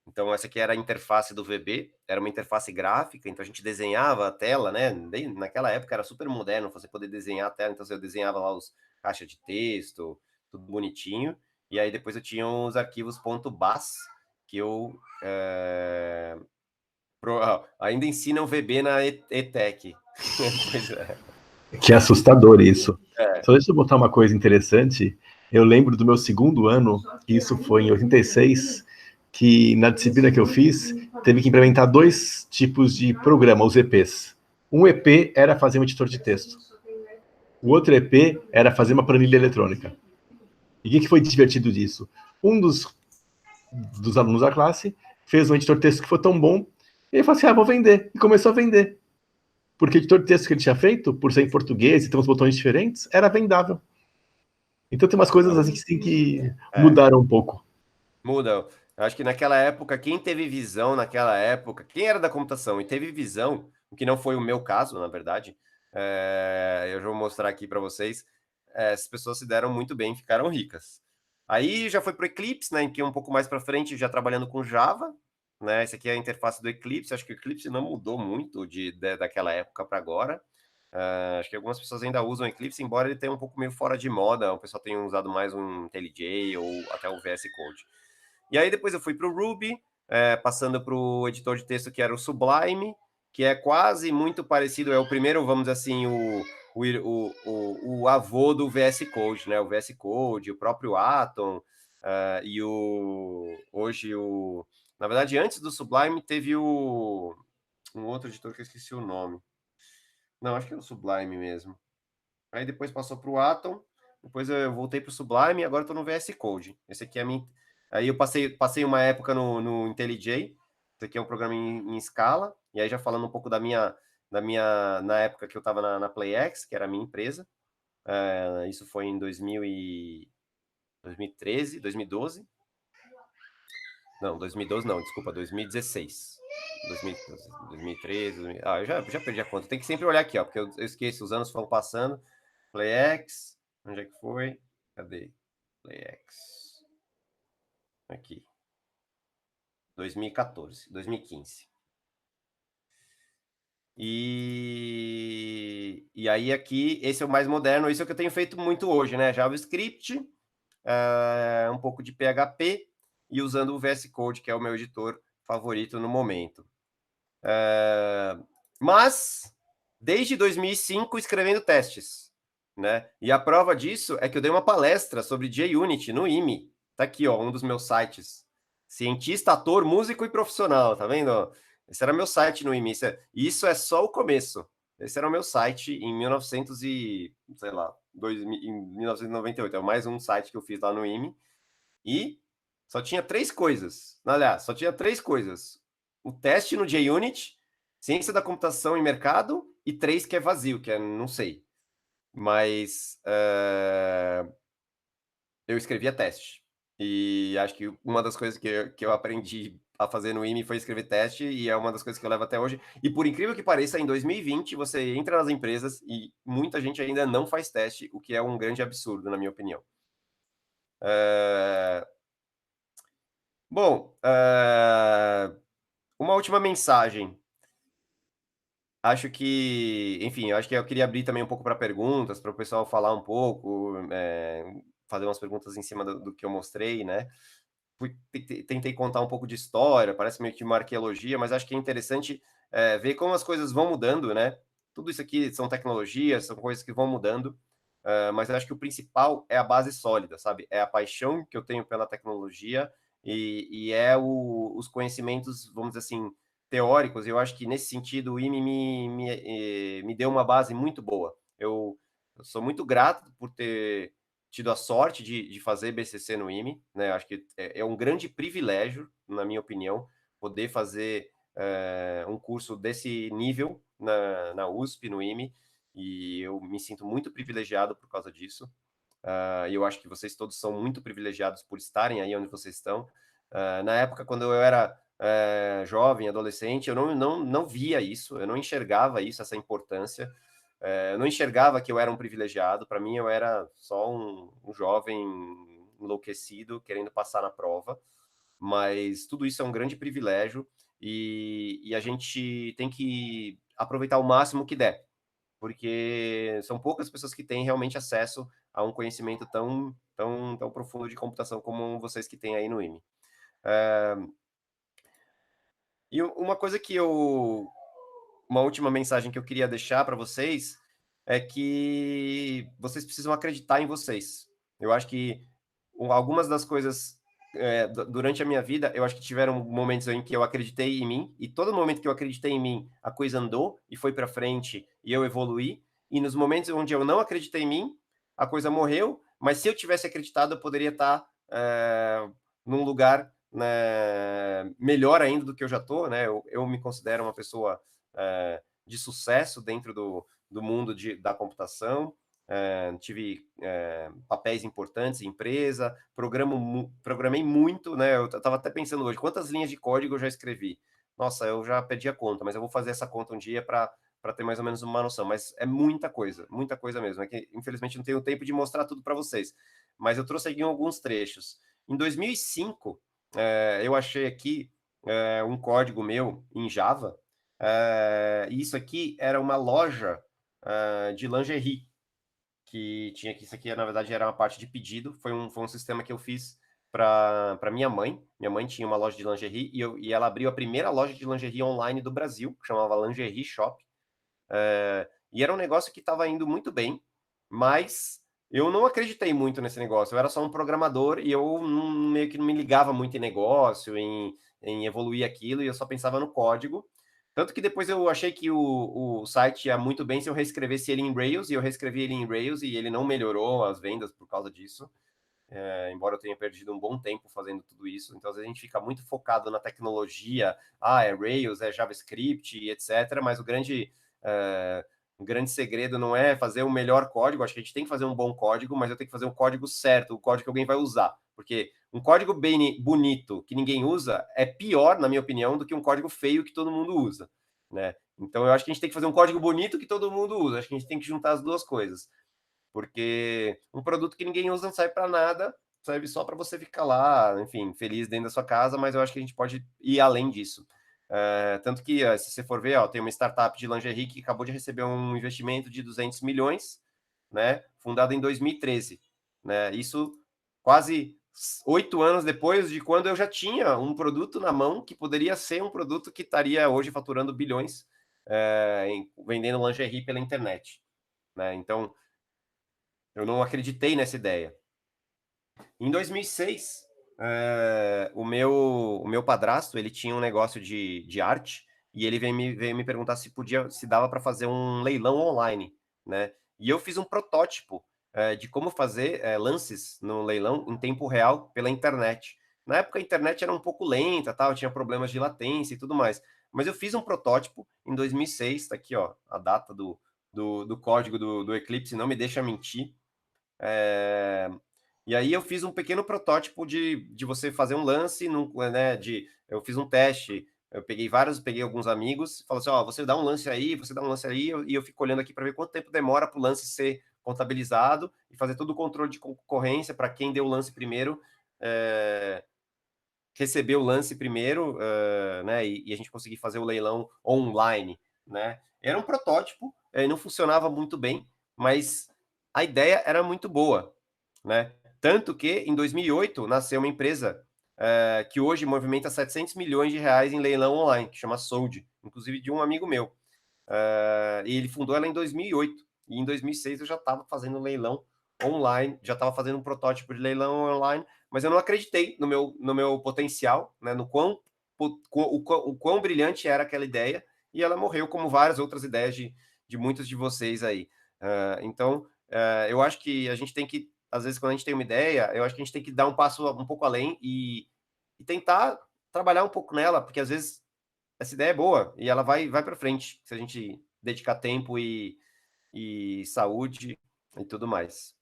Então, essa aqui era a interface do VB, era uma interface gráfica, então a gente desenhava a tela, né? Naquela época era super moderno você poder desenhar a tela, então eu desenhava lá os caixas de texto, tudo bonitinho, e aí depois eu tinha os arquivos .bas, que eu ainda ensina o VB na ETEC. Pois é. Que assustador isso. Só deixa eu botar uma coisa interessante. Eu lembro do meu segundo ano, isso foi em 86, que na disciplina que eu fiz, teve que implementar 2 tipos de programa, os EPs. Um EP era fazer um editor de texto. O outro EP era fazer uma planilha eletrônica. E o que foi divertido disso? Um dos alunos da classe fez um editor de texto que foi tão bom, e ele falou assim, vou vender. E começou a vender. Porque o editor de texto que ele tinha feito, por ser em português e ter uns botões diferentes, era vendável. Então tem umas coisas assim que mudaram um pouco. Muda. Eu acho que naquela época, quem teve visão naquela época, quem era da computação e teve visão, o que não foi o meu caso, na verdade, eu já vou mostrar aqui para vocês, as pessoas se deram muito bem, ficaram ricas. Aí já foi para o Eclipse, né, em que um pouco mais para frente, já trabalhando com Java, né, essa aqui é a interface do Eclipse, acho que o Eclipse não mudou muito daquela época para agora. Acho que algumas pessoas ainda usam o Eclipse, embora ele tenha um pouco meio fora de moda, o pessoal tenha usado mais um IntelliJ ou até o VS Code. E aí depois eu fui para o Ruby, passando para o editor de texto que era o Sublime, que é quase muito parecido, é o primeiro, vamos dizer assim, o avô do VS Code, né? O VS Code, o próprio Atom, e hoje o... Na verdade, antes do Sublime teve um outro editor que eu esqueci o nome. Não, acho que é o Sublime mesmo. Aí depois passou para o Atom, depois eu voltei para o Sublime e agora estou no VS Code. Esse aqui é a minha... Aí eu passei uma época no IntelliJ, esse aqui é um programa em Scala, e aí já falando um pouco na época que eu estava na PlayX, que era a minha empresa, isso foi em 2013, 2012. Não, 2012 não, desculpa, 2016. 2013, eu já perdi a conta. Tem que sempre olhar aqui, ó, porque eu esqueço, os anos foram passando. PlayX, onde é que foi? Cadê? PlayX. Aqui. 2014, 2015. E aí aqui, esse é o mais moderno, isso é o que eu tenho feito muito hoje, né? JavaScript, um pouco de PHP e usando o VS Code, que é o meu editor favorito no momento. Mas, desde 2005, escrevendo testes, né? E a prova disso é que eu dei uma palestra sobre JUnit no IME. Tá aqui, ó, um dos meus sites. Cientista, ator, músico e profissional, tá vendo? Esse era meu site no IME. Isso é só o começo. Esse era o meu site em 1900 e, sei lá, em 1998. É mais um site que eu fiz lá no IME. E só tinha 3 coisas. Aliás, só tinha 3 coisas. O teste no JUnit, ciência da computação em mercado, e 3 que é vazio, que é não sei. Mas eu escrevia teste. E acho que uma das coisas que eu aprendi a fazer no IME foi escrever teste, e é uma das coisas que eu levo até hoje. E por incrível que pareça, em 2020, você entra nas empresas e muita gente ainda não faz teste, o que é um grande absurdo, na minha opinião. Bom, uma última mensagem. Acho que, enfim, eu acho que eu queria abrir também um pouco para perguntas, para o pessoal falar um pouco, fazer umas perguntas em cima do que eu mostrei, né? Tentei contar um pouco de história, parece meio que uma arqueologia, mas acho que é interessante ver como as coisas vão mudando, né? Tudo isso aqui são tecnologias, são coisas que vão mudando, mas eu acho que o principal é a base sólida, sabe? É a paixão que eu tenho pela tecnologia e os conhecimentos, vamos dizer assim, teóricos. Eu acho que nesse sentido o IME me deu uma base muito boa. Eu sou muito grato por ter tido a sorte de fazer BCC no IME, né? Acho que é um grande privilégio, na minha opinião, poder fazer um curso desse nível na USP, no IME, e eu me sinto muito privilegiado por causa disso. E eu acho que vocês todos são muito privilegiados por estarem aí onde vocês estão. Na época, quando eu era jovem, adolescente, eu não via isso, eu não enxergava isso, essa importância. Eu não enxergava que eu era um privilegiado, para mim eu era só um jovem enlouquecido querendo passar na prova, mas tudo isso é um grande privilégio e a gente tem que aproveitar o máximo que der, porque são poucas pessoas que têm realmente acesso a um conhecimento tão profundo de computação como vocês que têm aí no IME. E uma coisa uma última mensagem que eu queria deixar para vocês é que vocês precisam acreditar em vocês. Eu acho que algumas das coisas durante a minha vida, eu acho que tiveram momentos em que eu acreditei em mim, e todo momento que eu acreditei em mim, a coisa andou e foi para frente e eu evoluí. E nos momentos onde eu não acreditei em mim, a coisa morreu. Mas se eu tivesse acreditado, eu poderia estar num lugar, né, melhor ainda do que eu já estou, né? Eu me considero uma pessoa de sucesso dentro do mundo da computação. Tive papéis importantes em empresa, programei muito, né? Eu estava até pensando hoje, quantas linhas de código eu já escrevi? Nossa, eu já perdi a conta, mas eu vou fazer essa conta um dia para ter mais ou menos uma noção. Mas é muita coisa mesmo. É que, infelizmente, não tenho tempo de mostrar tudo para vocês. Mas eu trouxe aqui alguns trechos. Em 2005, eu achei aqui um código meu em Java. E isso aqui era uma loja de lingerie, que tinha que isso aqui, na verdade, era uma parte de pedido. Foi um sistema que eu fiz para minha mãe. Minha mãe tinha uma loja de lingerie e ela abriu a primeira loja de lingerie online do Brasil, que chamava Lingerie Shop. E era um negócio que estava indo muito bem, mas eu não acreditei muito nesse negócio. Eu era só um programador e eu meio que não me ligava muito em negócio, em evoluir aquilo, e eu só pensava no código. Tanto que depois eu achei que o site ia muito bem se eu reescrevesse ele em Rails, e eu reescrevi ele em Rails, e ele não melhorou as vendas por causa disso. Embora eu tenha perdido um bom tempo fazendo tudo isso. Então, às vezes a gente fica muito focado na tecnologia, é Rails, é JavaScript, etc. Mas o grande segredo não é fazer o melhor código. Acho que a gente tem que fazer um bom código, mas eu tenho que fazer um código certo, o código que alguém vai usar. Porque um código bem bonito que ninguém usa é pior, na minha opinião, do que um código feio que todo mundo usa, né? Então, eu acho que a gente tem que fazer um código bonito que todo mundo usa. Acho que a gente tem que juntar as duas coisas. Porque um produto que ninguém usa não serve para nada, serve só para você ficar lá, enfim, feliz dentro da sua casa, mas eu acho que a gente pode ir além disso. Tanto que, se você for ver, tem uma startup de lingerie que acabou de receber um investimento de 200 milhões, né, fundada em 2013. Né, isso quase 8 anos depois de quando eu já tinha um produto na mão que poderia ser um produto que estaria hoje faturando bilhões, vendendo lingerie pela internet. Né? Então, eu não acreditei nessa ideia. Em 2006, o meu padrasto, ele tinha um negócio de arte e ele veio me perguntar se dava para fazer um leilão online, né? E eu fiz um protótipo de como fazer lances no leilão em tempo real pela internet. Na época a internet era um pouco lenta, tal, tinha problemas de latência e tudo mais. Mas eu fiz um protótipo em 2006, tá aqui, ó, a data do código do Eclipse, não me deixa mentir. É, E aí eu fiz um pequeno protótipo de você fazer um lance, né, eu fiz um teste, eu peguei alguns amigos, falou assim, ó, você dá um lance aí, você dá um lance aí, e eu fico olhando aqui para ver quanto tempo demora para o lance ser contabilizado e fazer todo o controle de concorrência para quem deu o lance primeiro, receber o lance primeiro, né, e a gente conseguir fazer o leilão online, né. Era um protótipo, não funcionava muito bem, mas a ideia era muito boa, né. Tanto que, em 2008, nasceu uma empresa que hoje movimenta 700 milhões de reais em leilão online, que chama Sold, inclusive de um amigo meu. E ele fundou ela em 2008. E em 2006 eu já estava fazendo leilão online, já estava fazendo um protótipo de leilão online, mas eu não acreditei no meu potencial, né, no o quão brilhante era aquela ideia, e ela morreu como várias outras ideias de muitos de vocês aí. Então, eu acho que a gente tem que, às vezes, quando a gente tem uma ideia, eu acho que a gente tem que dar um passo um pouco além e tentar trabalhar um pouco nela, porque às vezes essa ideia é boa e ela vai para frente, se a gente dedicar tempo e saúde e tudo mais.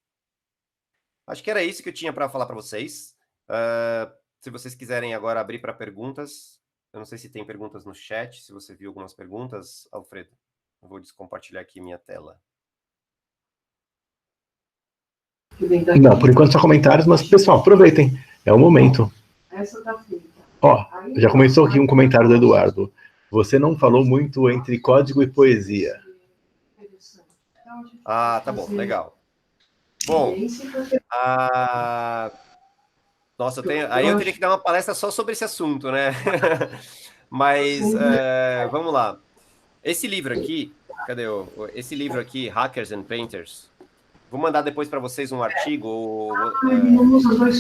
Acho que era isso que eu tinha para falar para vocês. Se vocês quiserem agora abrir para perguntas, eu não sei se tem perguntas no chat, se você viu algumas perguntas, Alfredo. Eu vou descompartilhar aqui minha tela. Não, por enquanto só comentários, mas pessoal, aproveitem, é o momento. Essa tá feita. Ó, já começou aqui um comentário do Eduardo. Você não falou muito entre código e poesia. Ah, tá bom, legal. Bom, nossa, aí eu teria que dar uma palestra só sobre esse assunto, né? Mas vamos lá. Esse livro aqui, cadê esse livro aqui, Hackers and Painters? Vou mandar depois para vocês um artigo,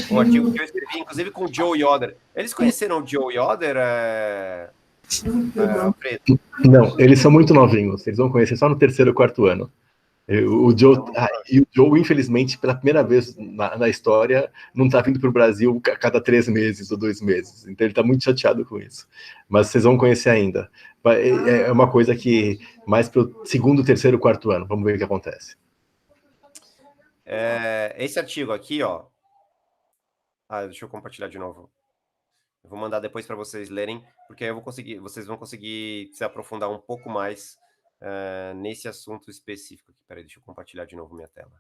um artigo que eu escrevi, inclusive com o Joe Yoder. Eles conheceram o Joe Yoder, Alfredo? Não, eles são muito novinhos, eles vão conhecer só no terceiro ou quarto ano. E o Joe, infelizmente, pela primeira vez na história, não está vindo para o Brasil a cada 3 meses ou 2 meses. Então ele está muito chateado com isso. Mas vocês vão conhecer ainda. É uma coisa que mais para o segundo, terceiro, quarto ano. Vamos ver o que acontece. Esse artigo aqui, ó. Deixa eu compartilhar de novo. Eu vou mandar depois para vocês lerem, porque aí vocês vão conseguir se aprofundar um pouco mais nesse assunto específico aqui. Peraí, deixa eu compartilhar de novo minha tela.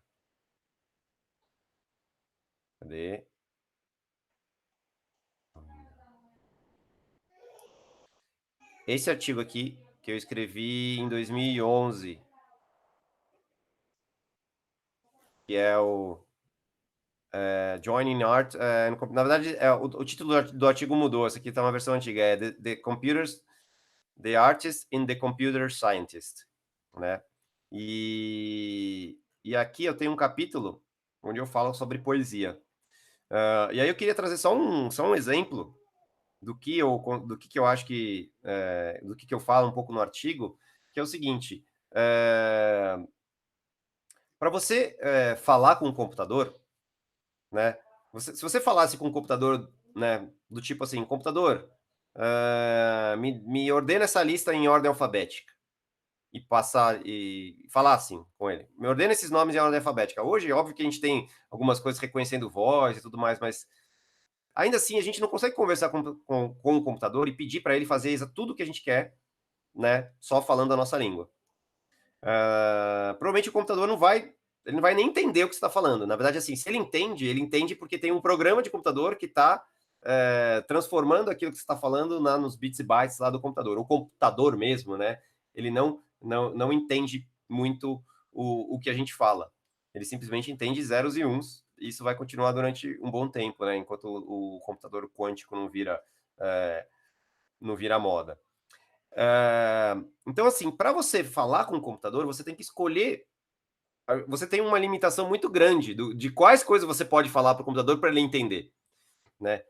Cadê? Esse artigo aqui, que eu escrevi em 2011, que é o Joining Art. Na verdade, o título do artigo mudou. Essa aqui está uma versão antiga. É The Artist in the Computer Scientist, né? E aqui eu tenho um capítulo onde eu falo sobre poesia. E aí eu queria trazer só um exemplo do que eu acho que do que eu falo um pouco no artigo, que é o seguinte: para você falar com o computador, né? Se você falasse com o computador, né, do tipo assim, computador, me ordena essa lista em ordem alfabética e falar assim com ele, me ordena esses nomes em ordem alfabética. Hoje, é óbvio que a gente tem algumas coisas reconhecendo voz e tudo mais, mas ainda assim a gente não consegue conversar com o computador e pedir para ele fazer tudo o que a gente quer, né, só falando a nossa língua. Provavelmente o computador ele não vai nem entender o que você está falando. Na verdade, assim, se ele entende porque tem um programa de computador que está transformando aquilo que você está falando nos bits e bytes lá do computador. O computador mesmo, né? Ele não entende muito o que a gente fala. Ele simplesmente entende zeros e uns. E isso vai continuar durante um bom tempo, né? Enquanto o computador quântico não vira moda. Então, assim, para você falar com o computador, você tem que escolher. Você tem uma limitação muito grande de quais coisas você pode falar para o computador para ele entender, né?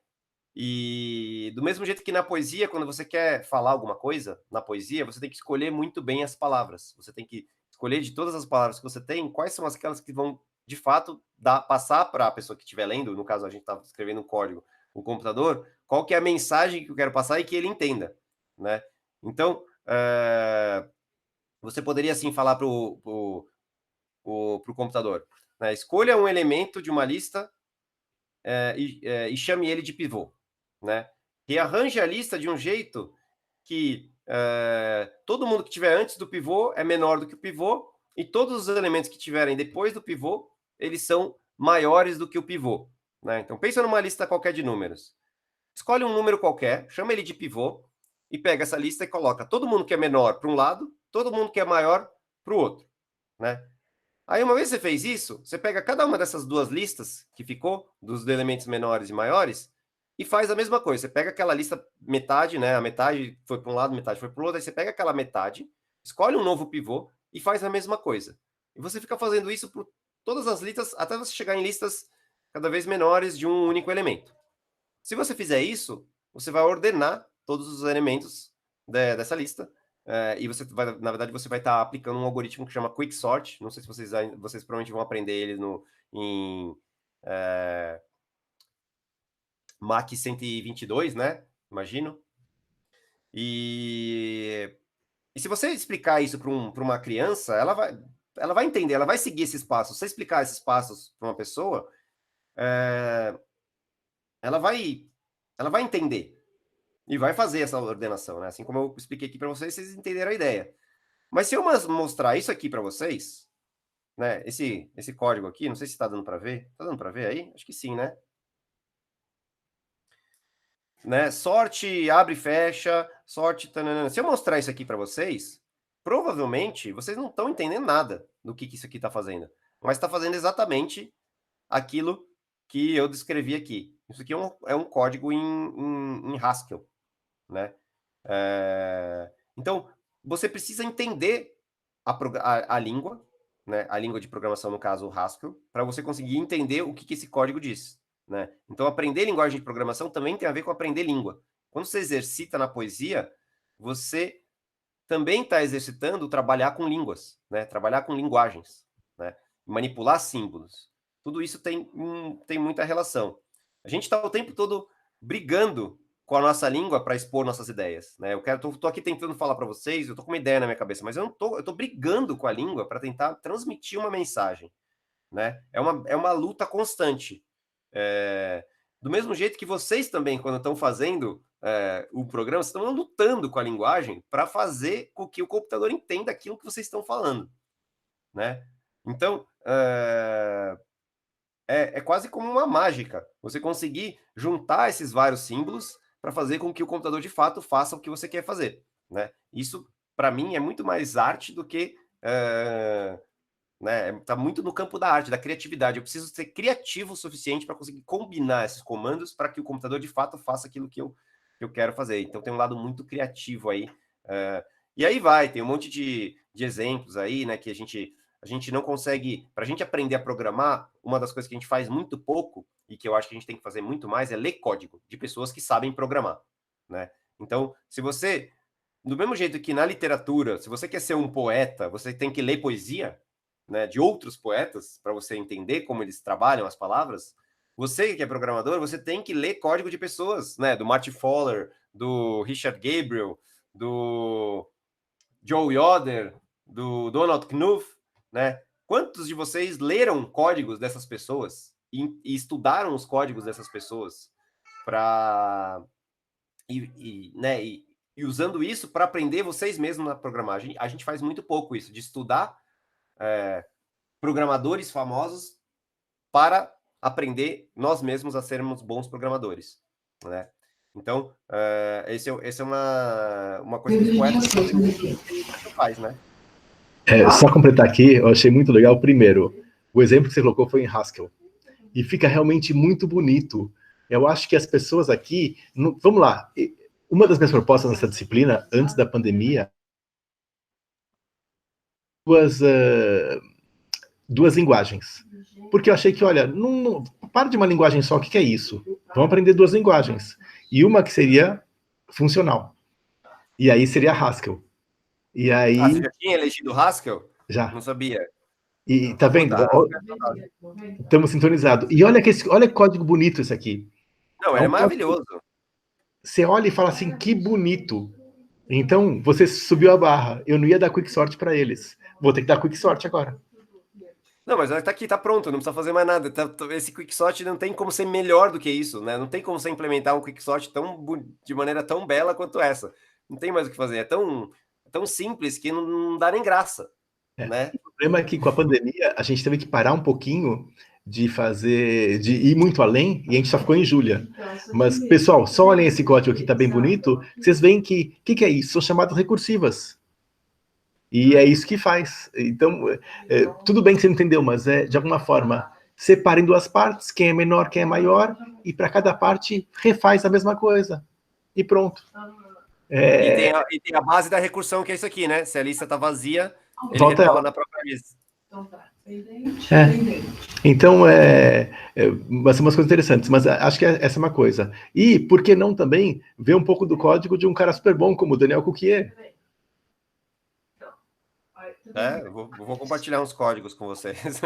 E do mesmo jeito que na poesia, quando você quer falar alguma coisa, na poesia, você tem que escolher muito bem as palavras. Você tem que escolher de todas as palavras que você tem, quais são aquelas que vão, de fato, passar para a pessoa que estiver lendo, no caso, a gente está escrevendo um código, o computador, qual que é a mensagem que eu quero passar e que ele entenda, né? Então, você poderia, assim, falar para o computador, né? Escolha um elemento de uma lista e chame ele de pivô, né? Rearranje a lista de um jeito que todo mundo que tiver antes do pivô é menor do que o pivô e todos os elementos que tiverem depois do pivô, eles são maiores do que o pivô, né? Então, pensa numa lista qualquer de números. Escolhe um número qualquer, chama ele de pivô e pega essa lista e coloca todo mundo que é menor para um lado, todo mundo que é maior para o outro, né? Aí, uma vez que você fez isso, você pega cada uma dessas duas listas que ficou, dos elementos menores e maiores, e faz a mesma coisa. Você pega aquela lista metade, né? A metade foi para um lado, metade foi para o outro, aí você pega aquela metade, escolhe um novo pivô e faz a mesma coisa. E você fica fazendo isso por todas as listas, até você chegar em listas cada vez menores de um único elemento. Se você fizer isso, você vai ordenar todos os elementos dessa lista. E na verdade, você vai estar aplicando um algoritmo que chama Quicksort. Não sei se vocês provavelmente vão aprender ele em Mach 122, né? Imagino. E se você explicar isso para uma criança, ela vai entender, ela vai seguir esses passos. Se você explicar esses passos para uma pessoa, ela vai entender e vai fazer essa ordenação, né? Assim como eu expliquei aqui para vocês entenderam a ideia. Mas se eu mostrar isso aqui para vocês, né? Esse código aqui, não sei se está dando para ver. Está dando para ver aí? Acho que sim, né? Sorte, abre e fecha, sorte. Tanana. Se eu mostrar isso aqui para vocês, provavelmente vocês não estão entendendo nada do que isso aqui está fazendo. Mas está fazendo exatamente aquilo que eu descrevi aqui. Isso aqui é um código em Haskell, né? Então, você precisa entender a língua, né? A língua de programação, no caso, o Haskell, para você conseguir entender o que esse código diz, né? Então, aprender linguagem de programação também tem a ver com aprender língua. Quando você exercita na poesia, você também está exercitando trabalhar com línguas, né? Trabalhar com linguagens, né? Manipular símbolos. Tudo isso tem muita relação. A gente está o tempo todo brigando com a nossa língua para expor nossas ideias, né? Tô aqui tentando falar para vocês, eu tô com uma ideia na minha cabeça, mas eu tô brigando com a língua para tentar transmitir uma mensagem, né? É uma luta constante. Do mesmo jeito que vocês também, quando estão fazendo o programa, estão lutando com a linguagem para fazer com que o computador entenda aquilo que vocês estão falando, né? Então, é quase como uma mágica você conseguir juntar esses vários símbolos para fazer com que o computador de fato faça o que você quer fazer, né? Isso, para mim, é muito mais arte do que né? Tá muito no campo da arte, da criatividade. Eu preciso ser criativo o suficiente para conseguir combinar esses comandos para que o computador de fato faça aquilo que eu quero fazer. Então tem um lado muito criativo aí. E aí tem um monte de exemplos aí, né? Que a gente não consegue. Para a gente aprender a programar, uma das coisas que a gente faz muito pouco e que eu acho que a gente tem que fazer muito mais é ler código de pessoas que sabem programar, né? Então, se você, do mesmo jeito que na literatura, se você quer ser um poeta, você tem que ler poesia, né, de outros poetas para você entender como eles trabalham as palavras. Você que é programador, você tem que ler código de pessoas, né? Do Marty Fowler, do Richard Gabriel, do Joe Yoder, do Donald Knuth, né? Quantos de vocês leram códigos dessas pessoas e estudaram os códigos dessas pessoas para né, e usando isso para aprender vocês mesmos na programagem? A gente faz muito pouco isso, de estudar programadores famosos para aprender nós mesmos a sermos bons programadores, né? Então, esse é uma coisa que os poetas fazem muito e que não faz, né? Só completar aqui, eu achei muito legal. Primeiro, o exemplo que você colocou foi em Haskell. E fica realmente muito bonito. Eu acho que as pessoas aqui... Vamos lá. Uma das minhas propostas nessa disciplina, antes da pandemia, duas linguagens. Porque eu achei que, olha, não para de uma linguagem só, o que é isso? Vamos aprender duas linguagens. E uma que seria funcional. E aí seria Haskell. E aí... você já tinha elegido Haskell? Já. Não sabia. E tá vendo? Puta, estamos sintonizados. E olha que código bonito esse aqui. Não, é maravilhoso. Você olha e fala assim, que bonito. Então, você subiu a barra. Eu não ia dar quicksort para eles. Vou ter que dar quicksort agora. Não, mas tá aqui, tá pronto, não precisa fazer mais nada. Esse quicksort não tem como ser melhor do que isso, né? Não tem como você implementar um quicksort de maneira tão bela quanto essa. Não tem mais o que fazer. É tão simples que não dá nem graça, né? O problema é que com a pandemia a gente teve que parar um pouquinho de ir muito além, e a gente só ficou em Julia. Mas, pessoal, só olhem esse código aqui, tá bem bonito. Vocês veem que é isso? São chamadas recursivas. E é isso que faz. Então, tudo bem que você não entendeu, mas de alguma forma, separa em duas partes, quem é menor, quem é maior, e para cada parte refaz a mesma coisa. E pronto. E tem a base da recursão, que é isso aqui, né? Se a lista está vazia, ele retorna na própria lista. Então, vai ser umas coisas interessantes, mas acho que essa é uma coisa. E, por que não também ver um pouco do código de um cara super bom, como o Daniel Cuquier? Eu vou compartilhar uns códigos com vocês.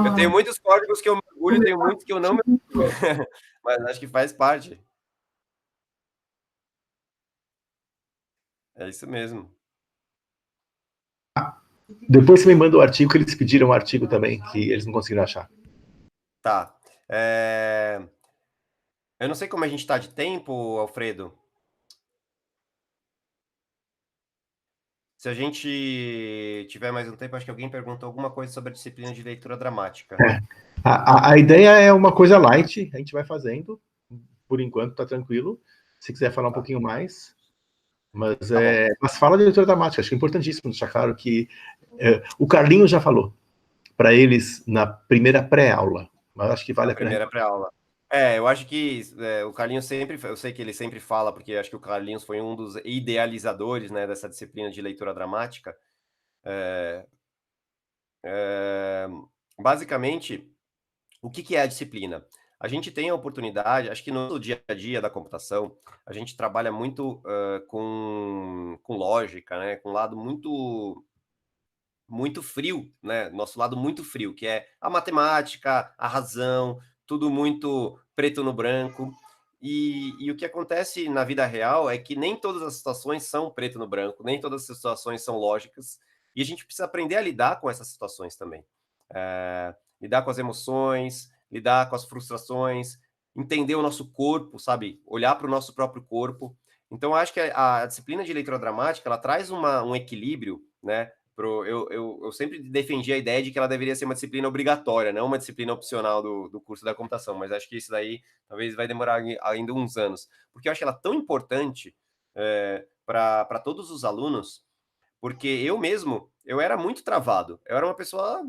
Eu tenho muitos códigos que eu me orgulho, tenho muitos que eu não me orgulho. Mas acho que faz parte. É isso mesmo. Depois você me manda o artigo, que eles pediram um artigo também, que eles não conseguiram achar. Tá. Eu não sei como a gente está de tempo, Alfredo. Se a gente tiver mais um tempo, acho que alguém perguntou alguma coisa sobre a disciplina de leitura dramática. A ideia é uma coisa light, a gente vai fazendo. Por enquanto, tá tranquilo. Se quiser falar um pouquinho mais. Mas fala de leitura dramática, acho que é importantíssimo deixar claro que o Carlinhos já falou para eles na primeira pré-aula, mas acho que vale a pena. Primeira pré-aula. Eu acho que o Carlinhos eu sei que ele sempre fala, porque acho que o Carlinhos foi um dos idealizadores, né, dessa disciplina de leitura dramática. Basicamente, o que é a disciplina? A gente tem a oportunidade, acho que no dia a dia da computação, a gente trabalha muito com lógica, né, com um lado muito frio, né? Nosso lado muito frio, que é a matemática, a razão, tudo muito preto no branco. E o que acontece na vida real é que nem todas as situações são preto no branco, nem todas as situações são lógicas, e a gente precisa aprender a lidar com essas situações também. Lidar com as emoções, lidar com as frustrações, entender o nosso corpo, sabe? Olhar para o nosso próprio corpo. Então, eu acho que a disciplina de leitura dramática, ela traz um equilíbrio, né? Eu sempre defendi a ideia de que ela deveria ser uma disciplina obrigatória, não uma disciplina opcional do curso da computação, mas acho que isso daí talvez vai demorar ainda uns anos, porque eu acho ela tão importante para todos os alunos, porque eu mesmo, eu era muito travado, eu era uma pessoa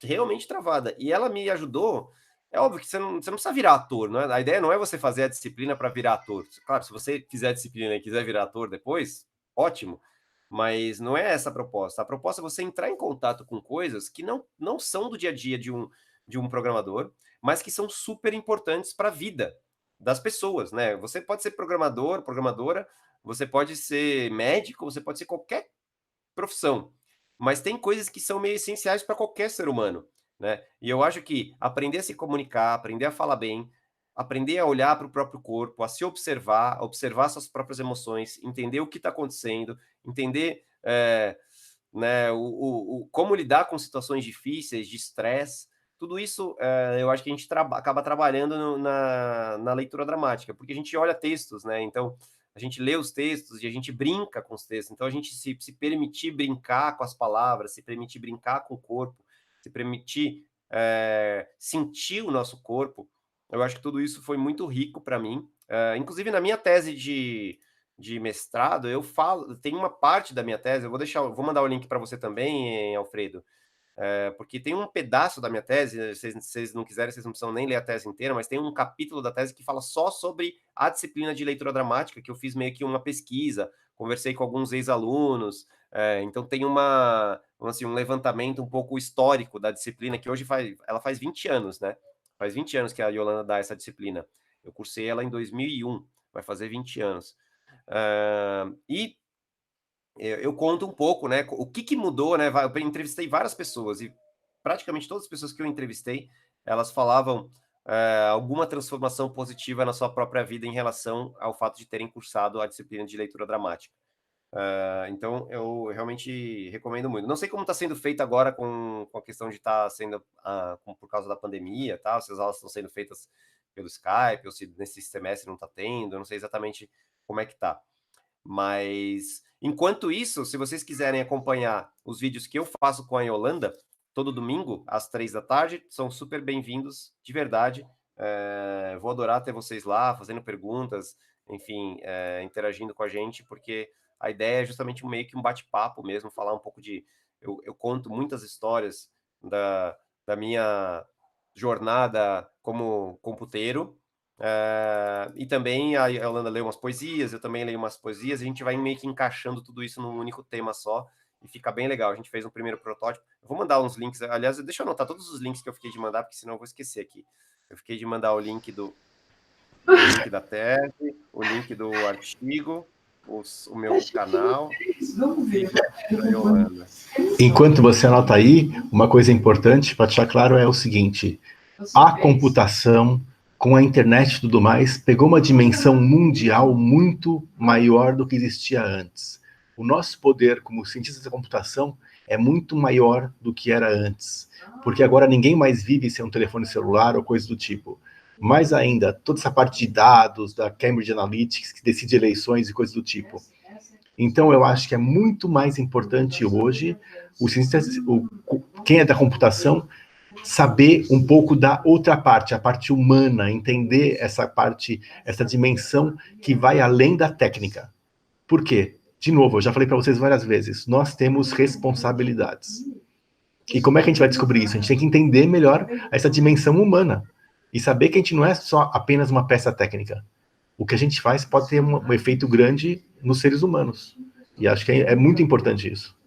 realmente travada, e ela me ajudou. É óbvio que você não precisa virar ator, não é? A ideia não é você fazer a disciplina para virar ator. Claro, se você fizer a disciplina e quiser virar ator depois, ótimo, mas não é essa a proposta. A proposta é você entrar em contato com coisas que não são do dia a dia de um programador, mas que são super importantes para a vida das pessoas, né? Você pode ser programador, programadora, você pode ser médico, você pode ser qualquer profissão, mas tem coisas que são meio essenciais para qualquer ser humano, né? E eu acho que aprender a se comunicar, aprender a falar bem, aprender a olhar para o próprio corpo, a se observar, observar suas próprias emoções, entender o que está acontecendo, entender né, como lidar com situações difíceis, de estresse, tudo isso eu acho que a gente acaba trabalhando na leitura dramática, porque a gente olha textos, né? Então a gente lê os textos e a gente brinca com os textos. Então a gente se permitir brincar com as palavras, se permitir brincar com o corpo, se permitir sentir o nosso corpo, eu acho que tudo isso foi muito rico para mim. Inclusive na minha tese de mestrado, eu falo, tem uma parte da minha tese, vou mandar o link para você também, Alfredo, porque tem um pedaço da minha tese, se vocês não quiserem, vocês não precisam nem ler a tese inteira, mas tem um capítulo da tese que fala só sobre a disciplina de leitura dramática, que eu fiz meio que uma pesquisa, conversei com alguns ex-alunos, então tem assim, um levantamento um pouco histórico da disciplina, que hoje ela faz 20 anos, né? Faz 20 anos que a Yolanda dá essa disciplina. Eu cursei ela em 2001, vai fazer 20 anos. E eu conto um pouco, né? O que mudou, né? Eu entrevistei várias pessoas e praticamente todas as pessoas que eu entrevistei, elas falavam alguma transformação positiva na sua própria vida em relação ao fato de terem cursado a disciplina de leitura dramática. Então, eu realmente recomendo muito. Não sei como está sendo feito agora com a questão de estar sendo por causa da pandemia, tá? Se as aulas estão sendo feitas pelo Skype, ou se nesse semestre não está tendo, eu não sei exatamente como é que está. Mas, enquanto isso, se vocês quiserem acompanhar os vídeos que eu faço com a Yolanda, todo domingo, às 3 da tarde, são super bem-vindos, de verdade. Vou adorar ter vocês lá, fazendo perguntas, enfim, interagindo com a gente, porque a ideia é justamente meio que um bate-papo mesmo, falar um pouco de... Eu conto muitas histórias da minha jornada como computeiro, e também a Yolanda lê umas poesias, eu também leio umas poesias, a gente vai meio que encaixando tudo isso num único tema só, e fica bem legal. A gente fez um primeiro protótipo. Eu vou mandar uns links, aliás, deixa eu anotar todos os links que eu fiquei de mandar, porque senão eu vou esquecer aqui. Eu fiquei de mandar o link o link da tese, o link do artigo, o meu canal, o vídeo da Yolanda. Enquanto você anota aí, uma coisa importante para deixar claro é o seguinte: a computação, com a internet e tudo mais, pegou uma dimensão mundial muito maior do que existia antes. O nosso poder como cientistas da computação é muito maior do que era antes, porque agora ninguém mais vive sem um telefone celular ou coisa do tipo. Mais ainda, toda essa parte de dados, da Cambridge Analytics, que decide eleições e coisas do tipo. Então, eu acho que é muito mais importante hoje quem é da computação saber um pouco da outra parte, a parte humana, entender essa parte, essa dimensão que vai além da técnica. Por quê? De novo, eu já falei para vocês várias vezes, nós temos responsabilidades. E como é que a gente vai descobrir isso? A gente tem que entender melhor essa dimensão humana e saber que a gente não é só apenas uma peça técnica. O que a gente faz pode ter um efeito grande nos seres humanos. E acho que é muito importante isso.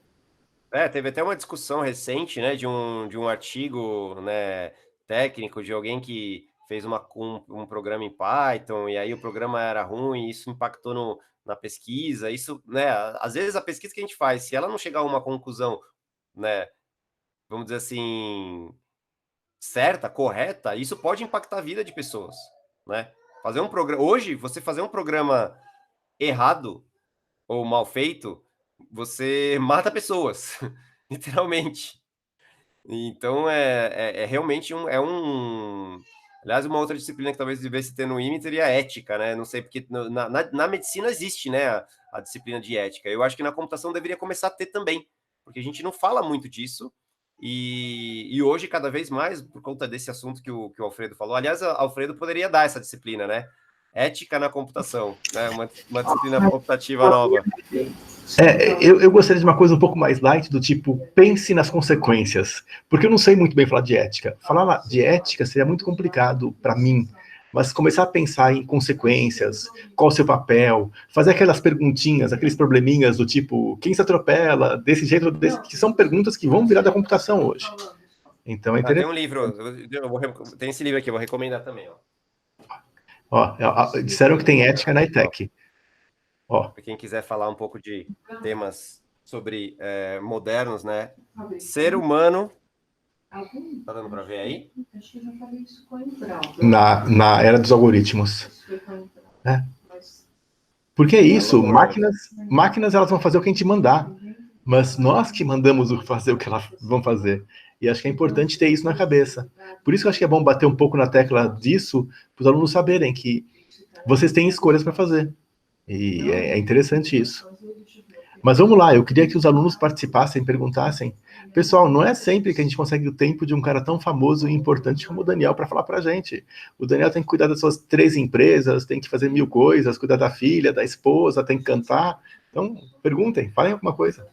Teve até uma discussão recente, né, de um artigo, né, técnico de alguém que fez um programa em Python e aí o programa era ruim, e isso impactou na pesquisa. Isso, né, às vezes a pesquisa que a gente faz, se ela não chegar a uma conclusão, né, vamos dizer assim, certa, correta, isso pode impactar a vida de pessoas, né? Hoje, você fazer um programa errado ou mal feito, você mata pessoas, literalmente. Então, é realmente aliás, uma outra disciplina que talvez devesse ter no IME seria ética, né? Não sei, porque na medicina existe, né, a disciplina de ética. Eu acho que na computação deveria começar a ter também, porque a gente não fala muito disso, e hoje, cada vez mais, por conta desse assunto que o Alfredo falou, aliás, Alfredo poderia dar essa disciplina, né? Ética na computação, né? Uma disciplina optativa nova. Eu gostaria de uma coisa um pouco mais light, do tipo, pense nas consequências. Porque eu não sei muito bem falar de ética. Falar de ética seria muito complicado para mim. Mas começar a pensar em consequências, qual o seu papel, fazer aquelas perguntinhas, aqueles probleminhas do tipo, quem se atropela, desse jeito, desse, que são perguntas que vão virar da computação hoje. Então é interessante. Tem um livro, tem esse livro aqui, eu vou recomendar também. Disseram que tem ética na ETEC. Para quem quiser falar um pouco de temas sobre modernos, né? Ser humano. Tá dando para ver aí? Na era dos algoritmos. Porque é isso, máquinas elas vão fazer o que a gente mandar, mas nós que mandamos fazer o que elas vão fazer. E acho que é importante ter isso na cabeça. Por isso que eu acho que é bom bater um pouco na tecla disso, para os alunos saberem que vocês têm escolhas para fazer. E é interessante isso. Mas vamos lá, eu queria que os alunos participassem, perguntassem. Pessoal, não é sempre que a gente consegue o tempo de um cara tão famoso e importante como o Daniel para falar para a gente. O Daniel tem que cuidar das suas 3 empresas, tem que fazer 1000 coisas, cuidar da filha, da esposa, tem que cantar. Então, perguntem, falem alguma coisa.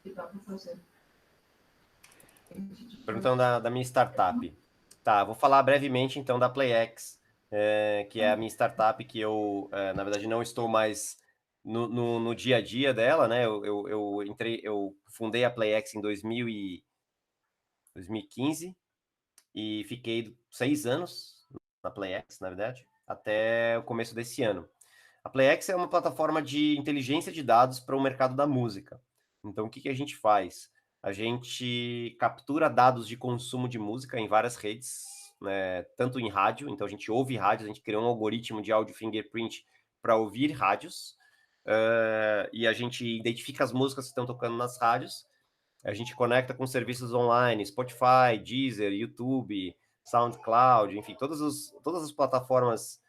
Que dá para fazer. Perguntando da minha startup. Tá, vou falar brevemente então da PlayX, que é a minha startup que eu, na verdade, não estou mais no dia a dia dela, né? Eu fundei a PlayX em 2015 e fiquei 6 anos na PlayX, na verdade, até o começo desse ano. A PlayX é uma plataforma de inteligência de dados para o mercado da música. Então, o que a gente faz? A gente captura dados de consumo de música em várias redes, né, tanto em rádio, então a gente ouve rádios, a gente criou um algoritmo de áudio fingerprint para ouvir rádios, e a gente identifica as músicas que estão tocando nas rádios, a gente conecta com serviços online, Spotify, Deezer, YouTube, SoundCloud, enfim, todas as plataformas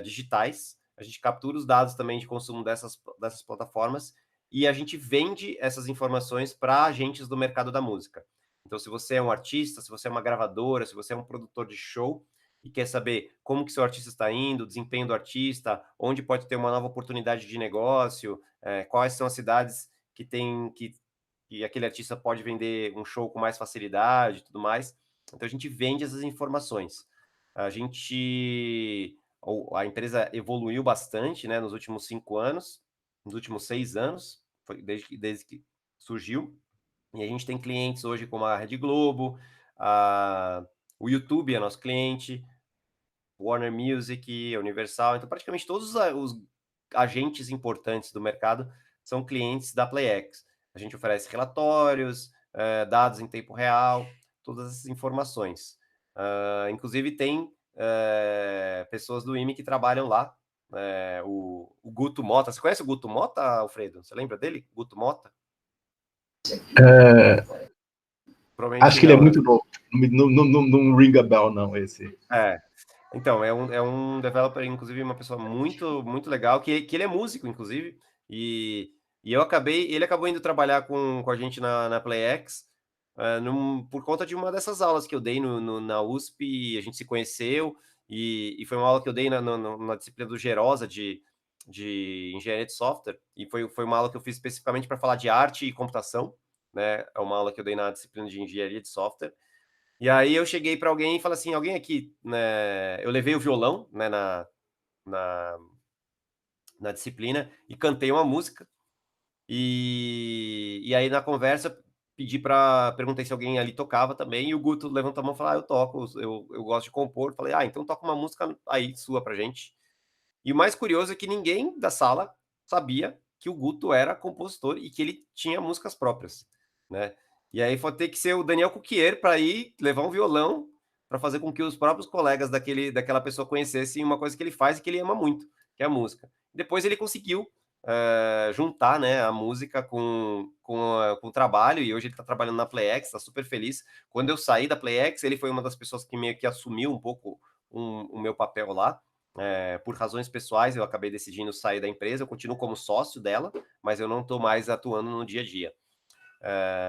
digitais. A gente captura os dados também de consumo dessas plataformas e a gente vende essas informações para agentes do mercado da música. Então, se você é um artista, se você é uma gravadora, se você é um produtor de show e quer saber como que seu artista está indo, o desempenho do artista, onde pode ter uma nova oportunidade de negócio, quais são as cidades que aquele artista pode vender um show com mais facilidade e tudo mais. Então, a gente vende essas informações. A empresa evoluiu bastante, né, nos últimos 5 anos, nos últimos 6 anos, foi desde que surgiu. E a gente tem clientes hoje como a Rede Globo, o YouTube é nosso cliente, Warner Music, Universal. Então, praticamente todos os agentes importantes do mercado são clientes da PlayX. A gente oferece relatórios, dados em tempo real, todas essas informações. Inclusive, tem pessoas do IME que trabalham lá. O Guto Mota. Você conhece o Guto Mota, Alfredo? Você lembra dele? Guto Mota? Acho que ele é muito novo. Não ring a bell, não, esse. Então, é um developer, inclusive, uma pessoa muito, muito legal, que ele é músico, inclusive, e ele acabou indo trabalhar com a gente na PlayX, por conta de uma dessas aulas que eu dei na USP, a gente se conheceu, e foi uma aula que eu dei na disciplina do Gerosa de engenharia de software, e foi uma aula que eu fiz especificamente para falar de arte e computação, né? É uma aula que eu dei na disciplina de engenharia de software. E aí eu cheguei para alguém e falei assim, alguém aqui, né? Eu levei o violão, né, na, na disciplina e cantei uma música. E aí na conversa perguntei se alguém ali tocava também, e o Guto levantou a mão e falou: eu toco, eu gosto de compor. Falei, então toca uma música aí sua pra gente. E o mais curioso é que ninguém da sala sabia que o Guto era compositor e que ele tinha músicas próprias, né? E aí foi ter que ser o Daniel Cuquier para ir levar um violão para fazer com que os próprios colegas daquela pessoa conhecessem uma coisa que ele faz e que ele ama muito, que é a música. Depois ele conseguiu juntar, né, a música com o trabalho, e hoje ele está trabalhando na PlayX, está super feliz. Quando eu saí da PlayX, ele foi uma das pessoas que meio que assumiu um pouco o meu papel lá. Por razões pessoais, eu acabei decidindo sair da empresa. Eu continuo como sócio dela, mas eu não estou mais atuando no dia a dia.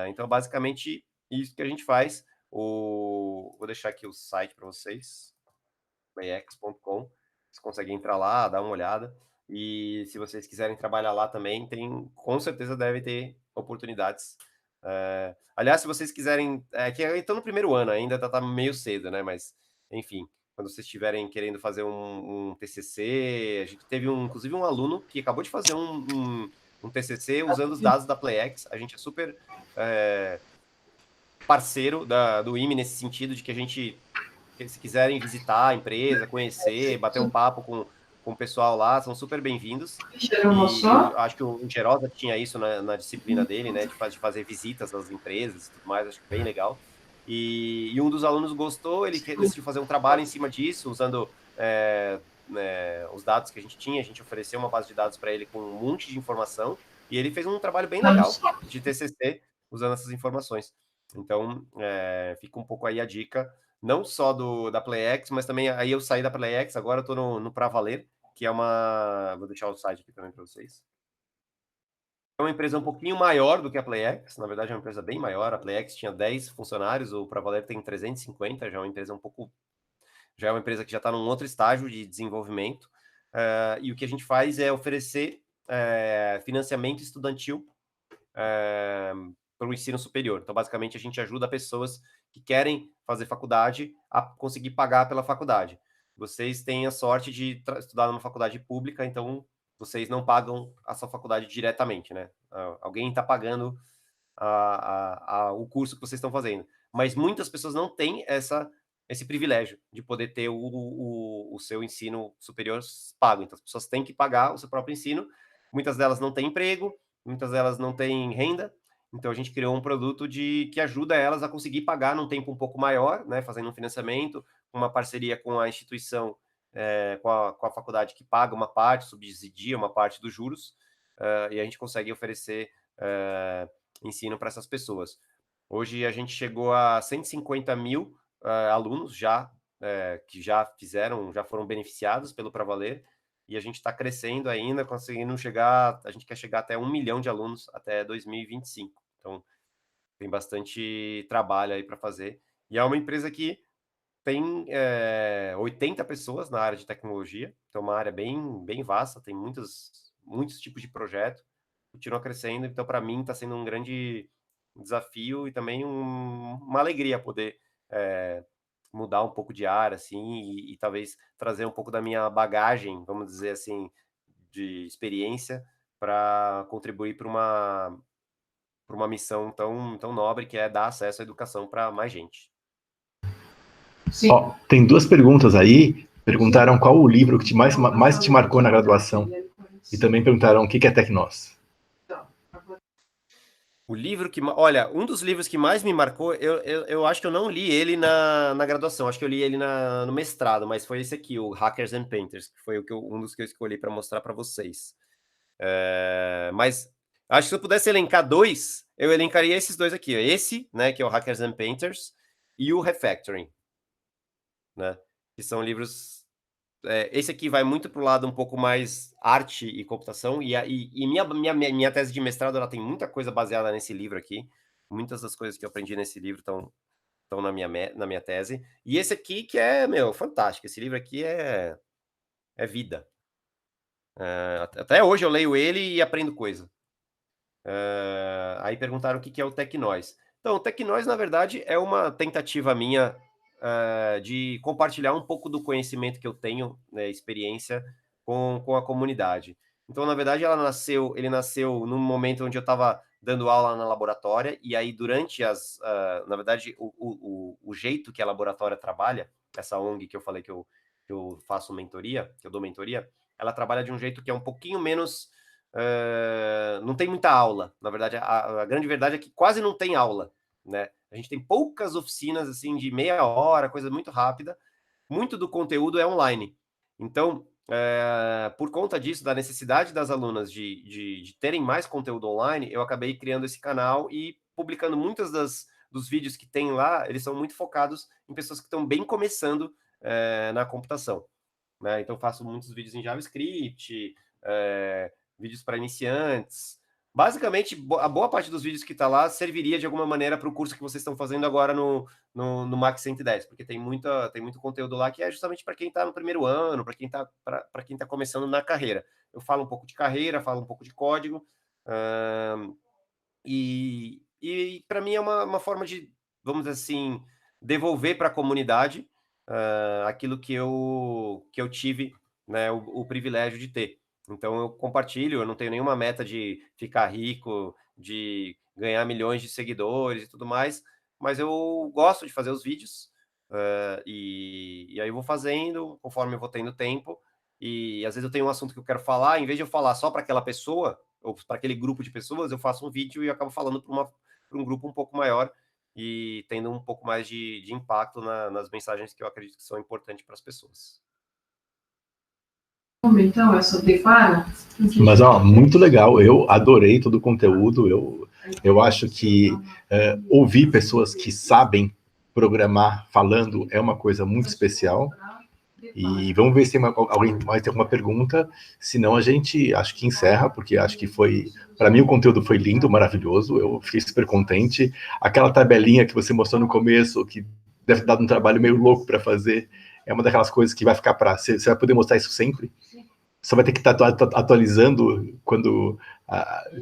Então, basicamente, isso que a gente faz. Vou deixar aqui o site para vocês, playx.com. Vocês conseguem entrar lá, dar uma olhada. E se vocês quiserem trabalhar lá também, com certeza deve ter oportunidades. Aliás, se vocês quiserem, que estão no primeiro ano ainda, tá meio cedo, né? Mas, enfim, quando vocês estiverem querendo fazer um TCC, a gente teve inclusive um aluno que acabou de fazer um TCC usando os dados da PlayX. A gente é super parceiro do IME nesse sentido de que a gente, se quiserem visitar a empresa, conhecer, bater um papo com o pessoal lá, são super bem-vindos. E eu acho que o Gerosa tinha isso na disciplina dele, né, de fazer visitas nas empresas e tudo mais, acho bem legal. E um dos alunos gostou, ele decidiu fazer um trabalho em cima disso, usando os dados que a gente tinha, a gente ofereceu uma base de dados para ele com um monte de informação, e ele fez um trabalho bem legal de TCC usando essas informações. Então, fica um pouco aí a dica, não só da PlayX, mas também aí eu saí da PlayX, agora eu tô no Pra Valer, que é uma... Vou deixar o site aqui também para vocês. É uma empresa um pouquinho maior do que a PlayX, na verdade é uma empresa bem maior, a PlayX tinha 10 funcionários, o Pra Valer tem 350, já é uma empresa já é uma empresa que já está num outro estágio de desenvolvimento, e o que a gente faz é oferecer financiamento estudantil para o ensino superior. Então, basicamente, a gente ajuda pessoas que querem fazer faculdade a conseguir pagar pela faculdade. Vocês têm a sorte de estudar numa faculdade pública, então vocês não pagam a sua faculdade diretamente, né? Alguém está pagando o curso que vocês estão fazendo. Mas muitas pessoas não têm esse privilégio de poder ter o seu ensino superior pago. Então, as pessoas têm que pagar o seu próprio ensino. Muitas delas não têm emprego, muitas delas não têm renda. Então, a gente criou um produto que ajuda elas a conseguir pagar num tempo um pouco maior, né, fazendo um financiamento, uma parceria com a instituição, com a faculdade que paga uma parte, subsidia uma parte dos juros, e a gente consegue oferecer ensino para essas pessoas. Hoje a gente chegou a 150 mil alunos que já foram beneficiados pelo Pra Valer, e a gente está crescendo ainda, conseguindo a gente quer chegar até 1 milhão de alunos até 2025. Então, tem bastante trabalho aí para fazer. E é uma empresa que tem 80 pessoas na área de tecnologia, então é uma área bem vasta, tem muitos tipos de projeto, continua crescendo, então para mim está sendo um grande desafio e também uma alegria poder mudar um pouco de área, assim, e talvez trazer um pouco da minha bagagem, vamos dizer assim, de experiência, para contribuir para uma missão tão nobre, que é dar acesso à educação para mais gente. Ó, tem duas perguntas aí. Perguntaram qual o livro que mais te marcou na graduação. E também perguntaram o que é Tecnós. O livro que... Olha, um dos livros que mais me marcou, eu acho que eu não li ele na graduação, acho que eu li ele no mestrado, mas foi esse aqui, o Hackers and Painters, que foi um dos que eu escolhi para mostrar para vocês. Mas acho que se eu pudesse elencar dois, eu elencaria esses dois aqui. Ó. Esse, né, que é o Hackers and Painters, e o Refactoring, né, que são livros... esse aqui vai muito para o lado um pouco mais arte e computação, e minha tese de mestrado ela tem muita coisa baseada nesse livro aqui. Muitas das coisas que eu aprendi nesse livro estão na minha tese. E esse aqui que é, fantástico. Esse livro aqui é vida. Até hoje eu leio ele e aprendo coisa. Aí perguntaram o que é o Tecnós. Então, o Tecnós, na verdade, é uma tentativa minha de compartilhar um pouco do conhecimento que eu tenho, né, experiência com a comunidade. Então, na verdade, ele nasceu num momento onde eu estava dando aula na laboratória, e aí durante na verdade, o jeito que a laboratória trabalha, essa ONG que eu falei que eu faço mentoria, que eu dou mentoria, ela trabalha de um jeito que é um pouquinho menos... não tem muita aula. Na verdade, a grande verdade é que quase não tem aula, né? A gente tem poucas oficinas, assim, de meia hora, coisa muito rápida. Muito do conteúdo é online. Então, por conta disso, da necessidade das alunas de terem mais conteúdo online, eu acabei criando esse canal e publicando muitos dos vídeos que tem lá, eles são muito focados em pessoas que estão bem começando na computação, né? Então, faço muitos vídeos em JavaScript, vídeos para iniciantes, Basicamente, a boa parte dos vídeos que está lá serviria de alguma maneira para o curso que vocês estão fazendo agora no Max 110, porque tem muito conteúdo lá que é justamente para quem está no primeiro ano, para quem tá começando na carreira. Eu falo um pouco de carreira, falo um pouco de código, e para mim é uma forma de, vamos dizer assim, devolver para a comunidade aquilo que eu tive, né, o privilégio de ter. Então eu compartilho, eu não tenho nenhuma meta de ficar rico, de ganhar milhões de seguidores e tudo mais, mas eu gosto de fazer os vídeos, e aí eu vou fazendo conforme eu vou tendo tempo, e às vezes eu tenho um assunto que eu quero falar, em vez de eu falar só para aquela pessoa, ou para aquele grupo de pessoas, eu faço um vídeo e eu acabo falando para um grupo um pouco maior e tendo um pouco mais de impacto nas mensagens que eu acredito que são importantes para as pessoas. Então, é sobre para? Mas, ó, muito legal. Eu adorei todo o conteúdo. Eu acho que ouvir pessoas que sabem programar falando é uma coisa muito especial. E vamos ver se alguém mais tem alguma pergunta. Senão a gente acho que encerra, porque acho que para mim o conteúdo foi lindo, maravilhoso. Eu fiquei super contente. Aquela tabelinha que você mostrou no começo, que deve ter dado um trabalho meio louco para fazer, é uma daquelas coisas que vai ficar para. Você vai poder mostrar isso sempre. Só vai ter que estar atualizando quando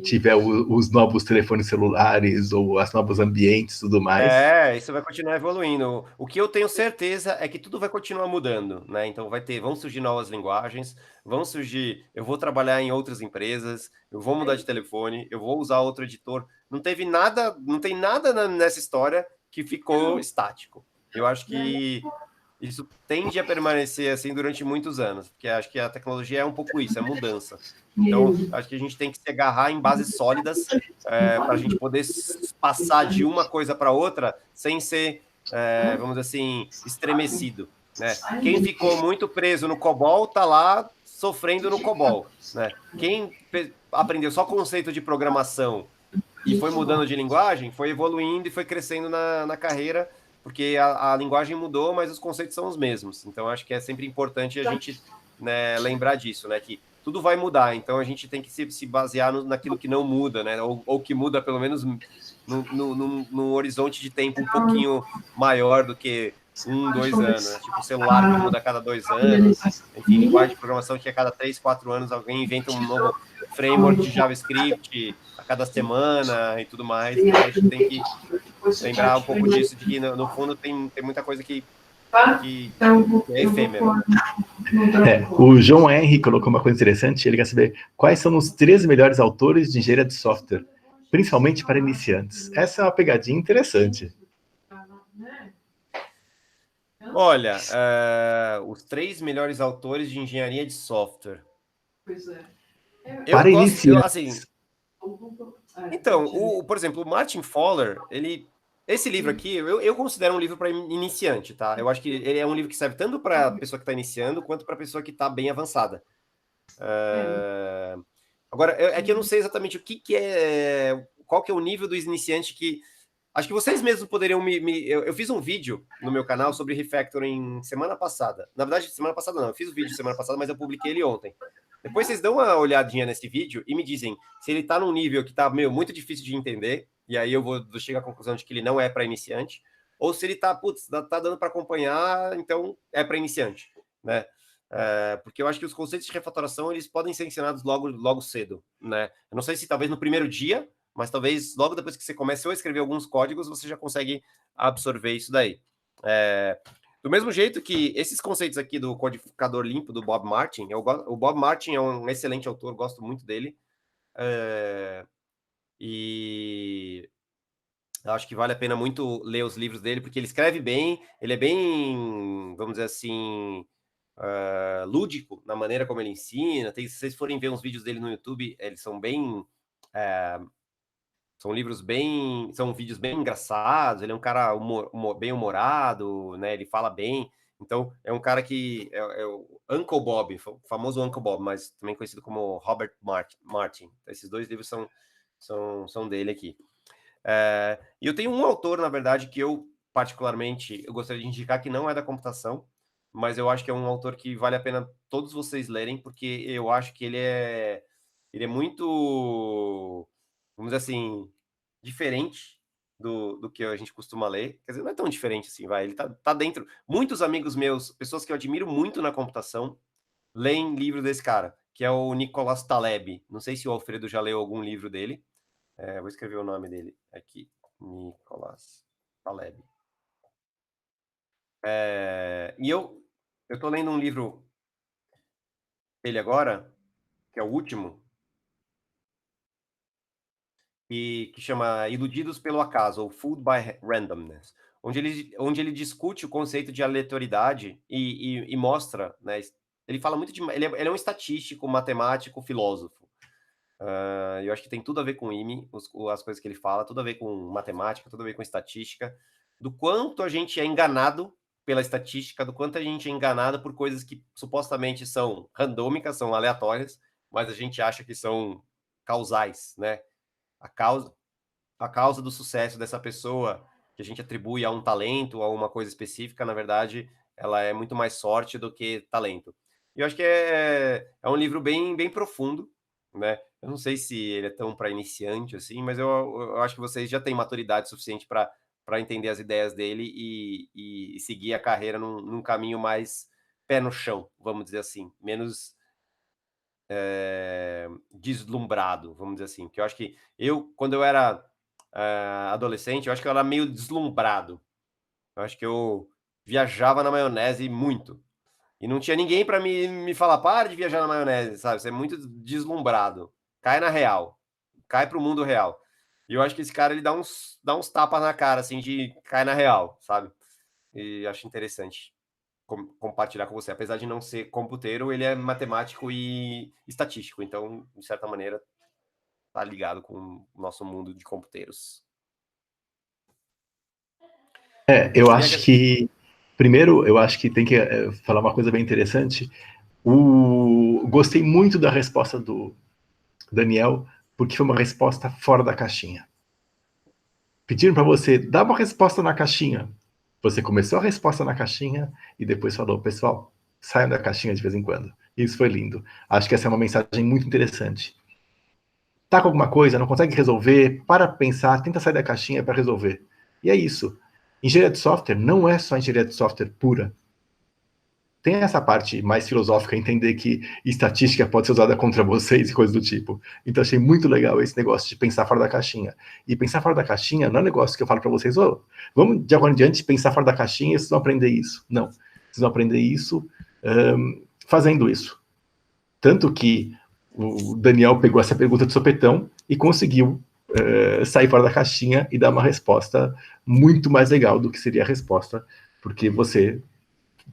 tiver os novos telefones celulares ou os novos ambientes e tudo mais. Isso vai continuar evoluindo. O que eu tenho certeza é que tudo vai continuar mudando, né? Então vão surgir novas linguagens, eu vou trabalhar em outras empresas, eu vou mudar de telefone, eu vou usar outro editor. Não tem nada nessa história que ficou estático. Eu acho que isso tende a permanecer assim durante muitos anos, porque acho que a tecnologia é um pouco isso, é mudança. Então, acho que a gente tem que se agarrar em bases sólidas para a gente poder passar de uma coisa para outra sem ser, vamos dizer assim, estremecido. Né? Quem ficou muito preso no COBOL está lá sofrendo no COBOL. Né? Quem aprendeu só conceito de programação e foi mudando de linguagem, foi evoluindo e foi crescendo na carreira, porque a linguagem mudou, mas os conceitos são os mesmos. Então, acho que é sempre importante a gente, né, lembrar disso, né? Que tudo vai mudar, então a gente tem que se basear naquilo que não muda, né? Ou que muda, pelo menos, num horizonte de tempo um pouquinho maior do que 2 anos. Né? Tipo, o celular que muda a cada 2 anos. Enfim, linguagem de programação que a cada 3, 4 anos alguém inventa um novo framework de JavaScript a cada semana e tudo mais. Então, a gente tem que lembrar um pouco disso, de que no fundo tem muita coisa que é efêmero. O João Henry colocou uma coisa interessante, ele quer saber quais são os 3 melhores autores de engenharia de software, principalmente para iniciantes. Essa é uma pegadinha interessante. Olha, os 3 melhores autores de engenharia de software. Pois é. Para iniciantes. Assim, então, por exemplo, o Martin Fowler, esse livro aqui, eu considero um livro para iniciante, tá? Eu acho que ele é um livro que serve tanto para a pessoa que está iniciando, quanto para a pessoa que está bem avançada. Agora, é que eu não sei exatamente o que é... Qual que é o nível dos iniciantes que... Acho que vocês mesmos poderiam eu fiz um vídeo no meu canal sobre refactoring semana passada. Na verdade, semana passada não. Eu fiz o vídeo semana passada, mas eu publiquei ele ontem. Depois vocês dão uma olhadinha nesse vídeo e me dizem se ele tá num nível que tá muito difícil de entender, e aí eu vou chegar à conclusão de que ele não é para iniciante, ou se ele tá dando para acompanhar, então é para iniciante, né? Porque eu acho que os conceitos de refatoração eles podem ser ensinados logo cedo, né? Eu não sei se talvez no primeiro dia, mas talvez logo depois que você começou a escrever alguns códigos, você já consegue absorver isso daí. Do mesmo jeito que esses conceitos aqui do codificador limpo do Bob Martin, o Bob Martin é um excelente autor, gosto muito dele. E acho que vale a pena muito ler os livros dele, porque ele escreve bem, ele é bem, vamos dizer assim, lúdico na maneira como ele ensina. Se vocês forem ver uns vídeos dele no YouTube, eles são bem... são vídeos bem engraçados, ele é um cara bem humorado, né? Ele fala bem. Então, é um cara que é o Uncle Bob, o famoso Uncle Bob, mas também conhecido como Robert Martin. Esses 2 livros são dele aqui. E eu tenho um autor, na verdade, que eu particularmente eu gostaria de indicar, que não é da computação, mas eu acho que é um autor que vale a pena todos vocês lerem, porque eu acho que ele é muito vamos dizer assim, diferente do que a gente costuma ler. Quer dizer, não é tão diferente assim, vai. Ele tá dentro. Muitos amigos meus, pessoas que eu admiro muito na computação, leem livro desse cara, que é o Nicolas Taleb. Não sei se o Alfredo já leu algum livro dele. Vou escrever o nome dele aqui. Nicolas Taleb. E eu tô lendo um livro dele agora, que é o último, que chama Iludidos pelo Acaso, ou Fooled by Randomness, onde ele discute o conceito de aleatoriedade e mostra, né, ele fala muito de... Ele é um estatístico, matemático, filósofo. Eu acho que tem tudo a ver com o IME, as coisas que ele fala, tudo a ver com matemática, tudo a ver com estatística, do quanto a gente é enganado pela estatística, do quanto a gente é enganado por coisas que supostamente são randômicas, são aleatórias, mas a gente acha que são causais, né? A causa do sucesso dessa pessoa, que a gente atribui a um talento, a uma coisa específica, na verdade, ela é muito mais sorte do que talento. E eu acho que é um livro bem, bem profundo, né? Eu não sei se ele é tão para iniciante assim, mas eu acho que vocês já têm maturidade suficiente para entender as ideias dele e seguir a carreira num caminho mais pé no chão, vamos dizer assim, menos deslumbrado, vamos dizer assim. Porque eu acho que quando eu era adolescente, eu acho que eu era meio deslumbrado. Eu acho que eu viajava na maionese muito. E não tinha ninguém para me falar, para de viajar na maionese, sabe? Você é muito deslumbrado. Cai na real. Cai pro mundo real. E eu acho que esse cara, ele dá uns tapas na cara, assim, de cai na real, sabe? E acho interessante compartilhar com você. Apesar de não ser computeiro, ele é matemático e estatístico. Então, de certa maneira, tá ligado com o nosso mundo de computeiros. Eu acho que... Primeiro, eu acho que tem que falar uma coisa bem interessante. Gostei muito da resposta do Daniel, porque foi uma resposta fora da caixinha. Pediram para você dar uma resposta na caixinha. Você começou a resposta na caixinha e depois falou, pessoal, saiam da caixinha de vez em quando. Isso foi lindo. Acho que essa é uma mensagem muito interessante. Tá com alguma coisa, não consegue resolver, para pensar, tenta sair da caixinha para resolver. E é isso. Engenharia de software não é só engenharia de software pura. Tem essa parte mais filosófica, entender que estatística pode ser usada contra vocês e coisas do tipo. Então, achei muito legal esse negócio de pensar fora da caixinha. E pensar fora da caixinha não é um negócio que eu falo para vocês, vamos de agora em diante pensar fora da caixinha e vocês vão aprender isso. Não. Vocês vão aprender isso fazendo isso. Tanto que o Daniel pegou essa pergunta de sopetão e conseguiu sair fora da caixinha e dar uma resposta muito mais legal do que seria a resposta, porque você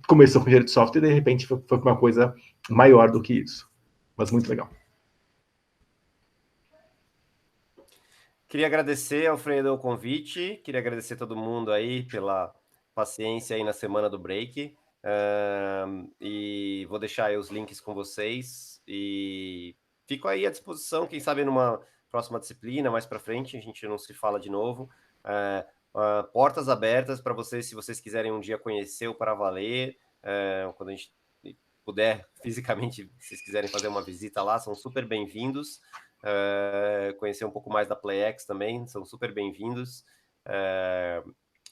começou com engenharia de software e de repente foi uma coisa maior do que isso. Mas muito legal. Queria agradecer, Alfredo, o convite. Queria agradecer a todo mundo aí pela paciência aí na semana do break. E vou deixar aí os links com vocês. E fico aí à disposição, quem sabe numa próxima disciplina, mais para frente, a gente não se fala de novo. Portas abertas para vocês, se vocês quiserem um dia conhecer o Para Valer, quando a gente puder fisicamente, se vocês quiserem fazer uma visita lá, são super bem-vindos. Conhecer um pouco mais da PlayX também, são super bem-vindos.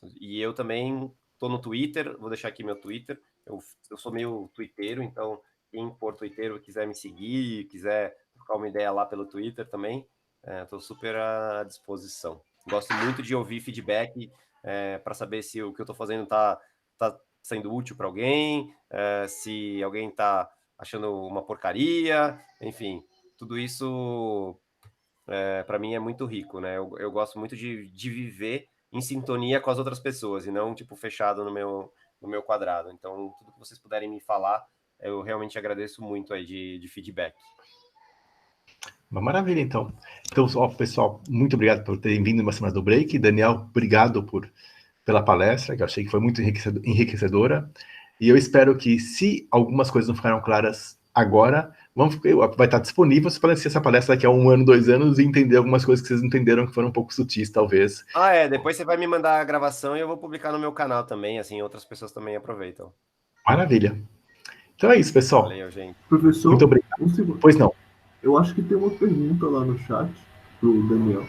E eu também estou no Twitter, vou deixar aqui meu Twitter. Eu sou meio twitteiro, então quem for twitteiro quiser me seguir, quiser trocar uma ideia lá pelo Twitter também, estou super à disposição. Gosto muito de ouvir feedback para saber se o que eu estou fazendo está sendo útil para alguém, se alguém está achando uma porcaria, enfim, tudo isso para mim é muito rico, né? Eu gosto muito de viver em sintonia com as outras pessoas e não tipo fechado no meu quadrado. Então, tudo que vocês puderem me falar, eu realmente agradeço muito aí de feedback. Uma maravilha, então. Então, pessoal, muito obrigado por terem vindo uma semana do break. Daniel, obrigado pela palestra, que eu achei que foi muito enriquecedora. E eu espero que, se algumas coisas não ficaram claras agora, vai estar disponível para assistir essa palestra daqui a 1 ano, 2 anos e entender algumas coisas que vocês entenderam que foram um pouco sutis, talvez. Depois você vai me mandar a gravação e eu vou publicar no meu canal também, assim outras pessoas também aproveitam. Maravilha. Então é isso, pessoal. Valeu, gente. Professor, muito obrigado. Pois não. Eu acho que tem uma pergunta lá no chat pro Daniel.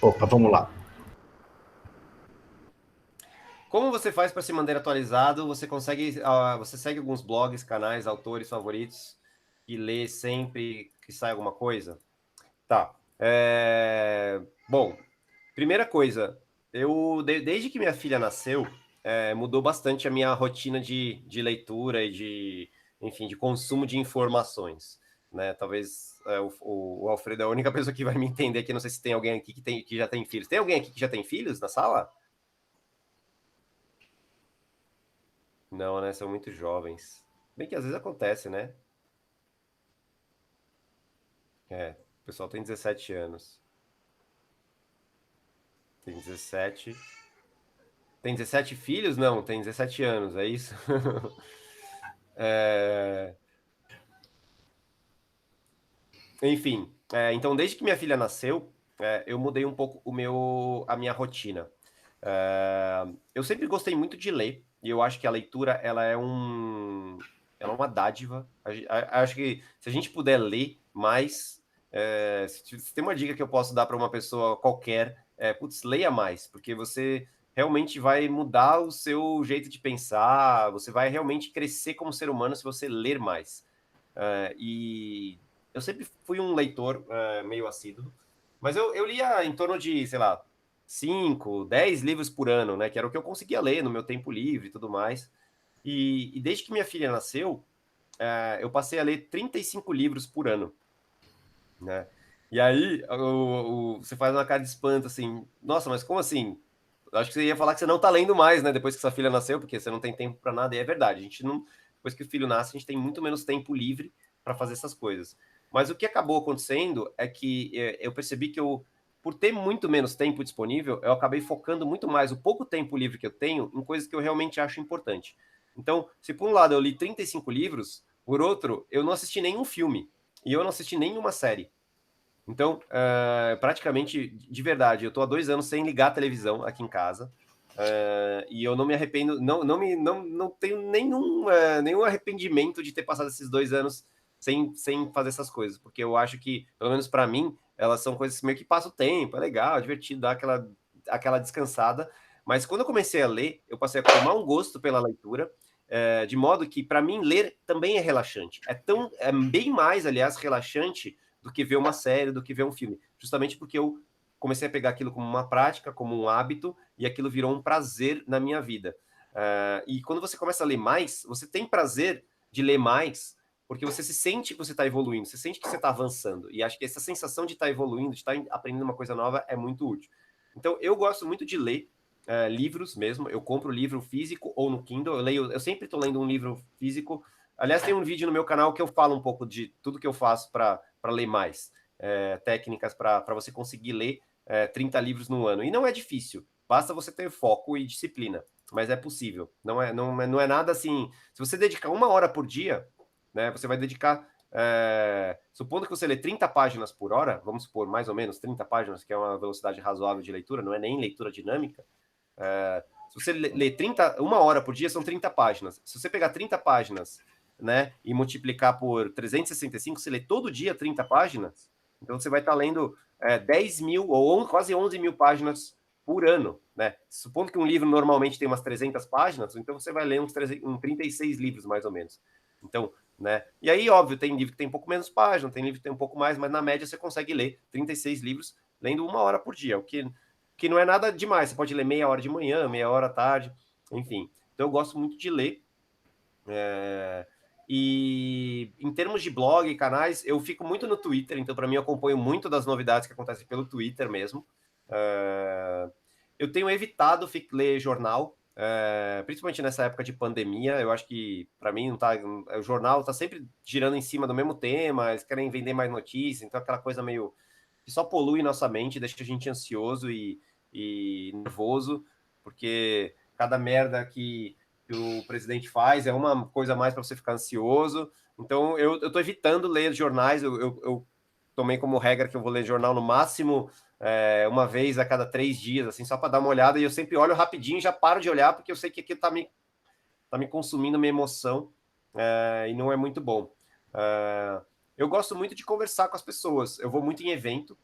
Opa, vamos lá. Como você faz para se manter atualizado? Você consegue, você segue alguns blogs, canais, autores favoritos e lê sempre que sai alguma coisa? Tá. Bom, primeira coisa, desde que minha filha nasceu, mudou bastante a minha rotina de leitura e enfim, de consumo de informações, né? Talvez o Alfredo é a única pessoa que vai me entender aqui. Não sei se tem alguém aqui que já tem filhos. Tem alguém aqui que já tem filhos na sala? Não, né? São muito jovens. Bem que às vezes acontece, né? O pessoal tem 17 anos. Tem 17. Tem 17 filhos? Não, tem 17 anos, é isso? Enfim, então desde que minha filha nasceu, eu mudei um pouco a minha rotina. Eu sempre gostei muito de ler, e eu acho que a leitura ela é uma dádiva. Acho que se a gente puder ler mais, se tem uma dica que eu posso dar para uma pessoa qualquer, putz, leia mais, porque você realmente vai mudar o seu jeito de pensar, você vai realmente crescer como ser humano se você ler mais. E eu sempre fui um leitor meio assíduo, mas eu lia em torno de, sei lá, 5, 10 livros por ano, né? Que era o que eu conseguia ler no meu tempo livre e tudo mais. E desde que minha filha nasceu, eu passei a ler 35 livros por ano, né? E aí você faz uma cara de espanto assim, nossa, mas como assim? Acho que você ia falar que você não tá lendo mais, né? Depois que sua filha nasceu, porque você não tem tempo para nada, e é verdade. A gente não, depois que o filho nasce, a gente tem muito menos tempo livre para fazer essas coisas. Mas o que acabou acontecendo é que eu percebi que por ter muito menos tempo disponível, eu acabei focando muito mais o pouco tempo livre que eu tenho em coisas que eu realmente acho importante. Então, se por um lado eu li 35 livros, por outro, eu não assisti nenhum filme e eu não assisti nenhuma série. Então, praticamente, de verdade, eu estou há 2 anos sem ligar a televisão aqui em casa. E eu não me arrependo, não tenho nenhum arrependimento de ter passado esses 2 anos sem fazer essas coisas, porque eu acho que, pelo menos para mim, elas são coisas que meio que passam o tempo, é legal, é divertido, dá aquela descansada. Mas quando eu comecei a ler, eu passei a tomar um gosto pela leitura, de modo que, para mim, ler também é relaxante. É bem mais, aliás, relaxante do que ver uma série, do que ver um filme. Justamente porque eu comecei a pegar aquilo como uma prática, como um hábito, e aquilo virou um prazer na minha vida. E quando você começa a ler mais, você tem prazer de ler mais, porque você se sente que você está evoluindo, você sente que você está avançando. E acho que essa sensação de estar evoluindo, de estar aprendendo uma coisa nova, é muito útil. Então, eu gosto muito de ler livros mesmo. Eu compro livro físico ou no Kindle. Eu sempre estou lendo um livro físico. Aliás, tem um vídeo no meu canal que eu falo um pouco de tudo que eu faço para ler mais. Técnicas para você conseguir ler 30 livros no ano. E não é difícil. Basta você ter foco e disciplina. Mas é possível. Não é nada assim. Se você dedicar 1 hora por dia, né, você vai dedicar. Supondo que você lê 30 páginas por hora, vamos supor mais ou menos 30 páginas, que é uma velocidade razoável de leitura, não é nem leitura dinâmica. Se você lê 1 hora por dia, são 30 páginas. Se você pegar 30 páginas, né, e multiplicar por 365, você lê todo dia 30 páginas, então você vai estar lendo 10 mil ou quase 11 mil páginas por ano, né? Supondo que um livro normalmente tem umas 300 páginas, então você vai ler uns 36 livros, mais ou menos. Então, né? E aí, óbvio, tem livro que tem um pouco menos páginas, tem livro que tem um pouco mais, mas na média você consegue ler 36 livros lendo 1 hora por dia, o que não é nada demais. Você pode ler meia hora de manhã, meia hora à tarde, enfim. Então eu gosto muito de ler. E em termos de blog e canais, eu fico muito no Twitter, então para mim eu acompanho muito das novidades que acontecem pelo Twitter mesmo. Eu tenho evitado ler jornal, principalmente nessa época de pandemia. Eu acho que para mim não tá, o jornal está sempre girando em cima do mesmo tema, eles querem vender mais notícias, então aquela coisa meio que só polui nossa mente, deixa a gente ansioso e nervoso, porque cada merda que o presidente faz é uma coisa a mais para você ficar ansioso. Então, eu tô evitando ler jornais. Eu tomei como regra que eu vou ler jornal no máximo uma vez a cada 3 dias, assim, só para dar uma olhada. E eu sempre olho rapidinho e já paro de olhar, porque eu sei que aquilo tá me consumindo minha emoção e não é muito bom. eu gosto muito de conversar com as pessoas. Eu vou muito em evento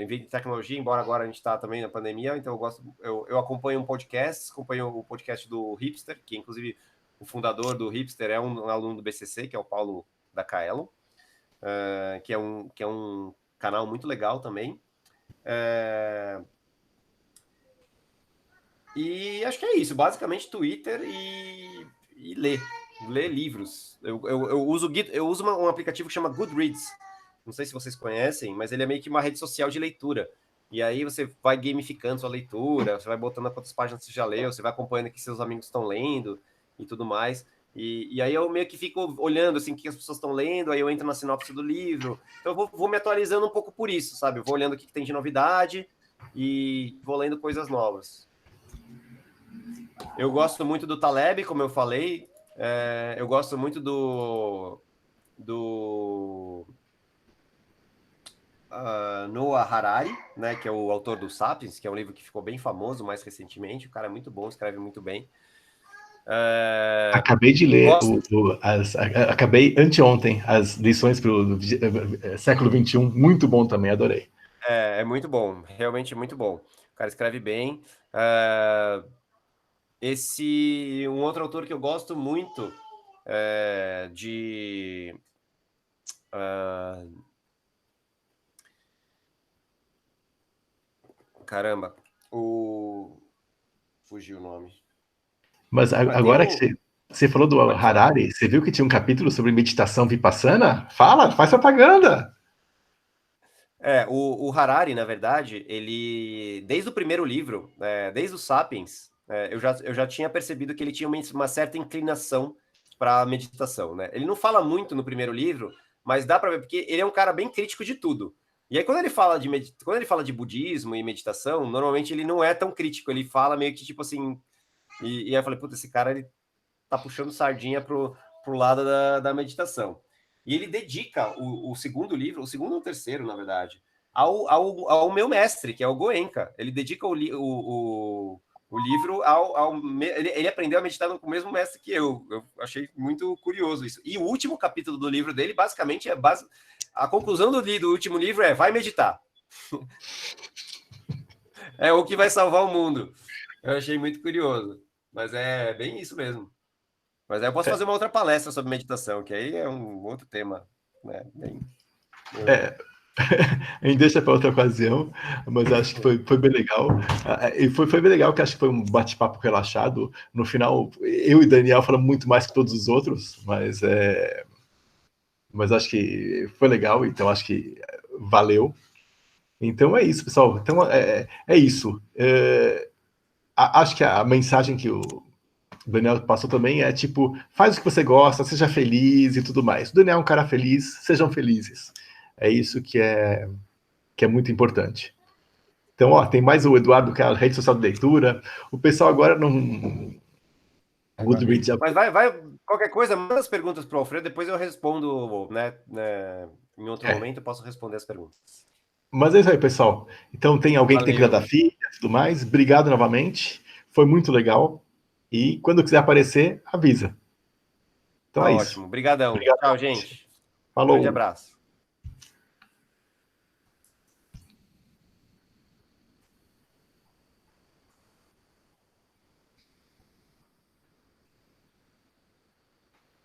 de tecnologia, embora agora a gente está também na pandemia, então eu acompanho um podcast, acompanho o podcast do Hipster, que inclusive o fundador do Hipster é um aluno do BCC, que é o Paulo da Kaelon, que é um canal muito legal também. E acho que é isso, basicamente Twitter e ler livros. Eu uso um aplicativo que chama Goodreads. Não sei se vocês conhecem, mas ele é meio que uma rede social de leitura. E aí você vai gamificando sua leitura, você vai botando quantas páginas você já leu, você vai acompanhando o que seus amigos estão lendo e tudo mais. E aí eu meio que fico olhando assim o que as pessoas estão lendo, aí eu entro na sinopse do livro. Então eu vou me atualizando um pouco por isso, sabe? Eu vou olhando o que tem de novidade e vou lendo coisas novas. Eu gosto muito do Taleb, como eu falei. Eu gosto muito do Noah Harari, né, que é o autor do Sapiens, que é um livro que ficou bem famoso mais recentemente. O cara é muito bom, escreve muito bem. Acabei de ler, acabei anteontem, as lições para o século XXI, muito bom também, adorei. É muito bom, realmente muito bom. O cara escreve bem. Um outro autor que eu gosto muito caramba, fugiu o nome. Mas agora que você falou do Harari, você viu que tinha um capítulo sobre meditação vipassana? Faz propaganda! O Harari, na verdade, ele, desde o primeiro livro, desde o Sapiens, eu já tinha percebido que ele tinha uma certa inclinação para meditação, né? Ele não fala muito no primeiro livro, mas dá para ver, porque ele é um cara bem crítico de tudo. E aí, quando ele fala de budismo e meditação, normalmente ele não é tão crítico, ele fala meio que tipo assim. E aí eu falei, puta, esse cara ele tá puxando sardinha pro lado da meditação. E ele dedica o segundo livro, o segundo ou o terceiro, na verdade, ao meu mestre, que é o Goenka. Ele dedica o livro ele aprendeu a meditar com o mesmo mestre que eu. Eu achei muito curioso isso. E o último capítulo do livro dele, basicamente, a conclusão do último livro é: vai meditar. É o que vai salvar o mundo. Eu achei muito curioso. Mas é bem isso mesmo. Mas aí eu posso fazer uma outra palestra sobre meditação, que aí é um outro tema, né? A gente deixa para outra ocasião, mas acho que foi bem legal. E foi bem legal, que acho que foi um bate-papo relaxado. No final, eu e Daniel falamos muito mais que todos os outros, mas acho que foi legal, então acho que valeu. Então é isso, pessoal. Então é isso. Acho que a mensagem que o Daniel passou também é tipo, faz o que você gosta, seja feliz e tudo mais. O Daniel é um cara feliz, sejam felizes. É isso que é muito importante. Então, tem mais o Eduardo, que é a rede social de leitura. O pessoal agora não... Goodreads. Mas qualquer coisa, manda as perguntas para o Alfredo, depois eu respondo, né, em outro momento eu posso responder as perguntas. Mas é isso aí, pessoal. Então, tem alguém que tem que cuidar da filha e tudo mais. Obrigado novamente. Foi muito legal. E quando quiser aparecer, avisa. Então é isso. Ótimo. Obrigadão. Tchau, gente. Falou. Grande abraço.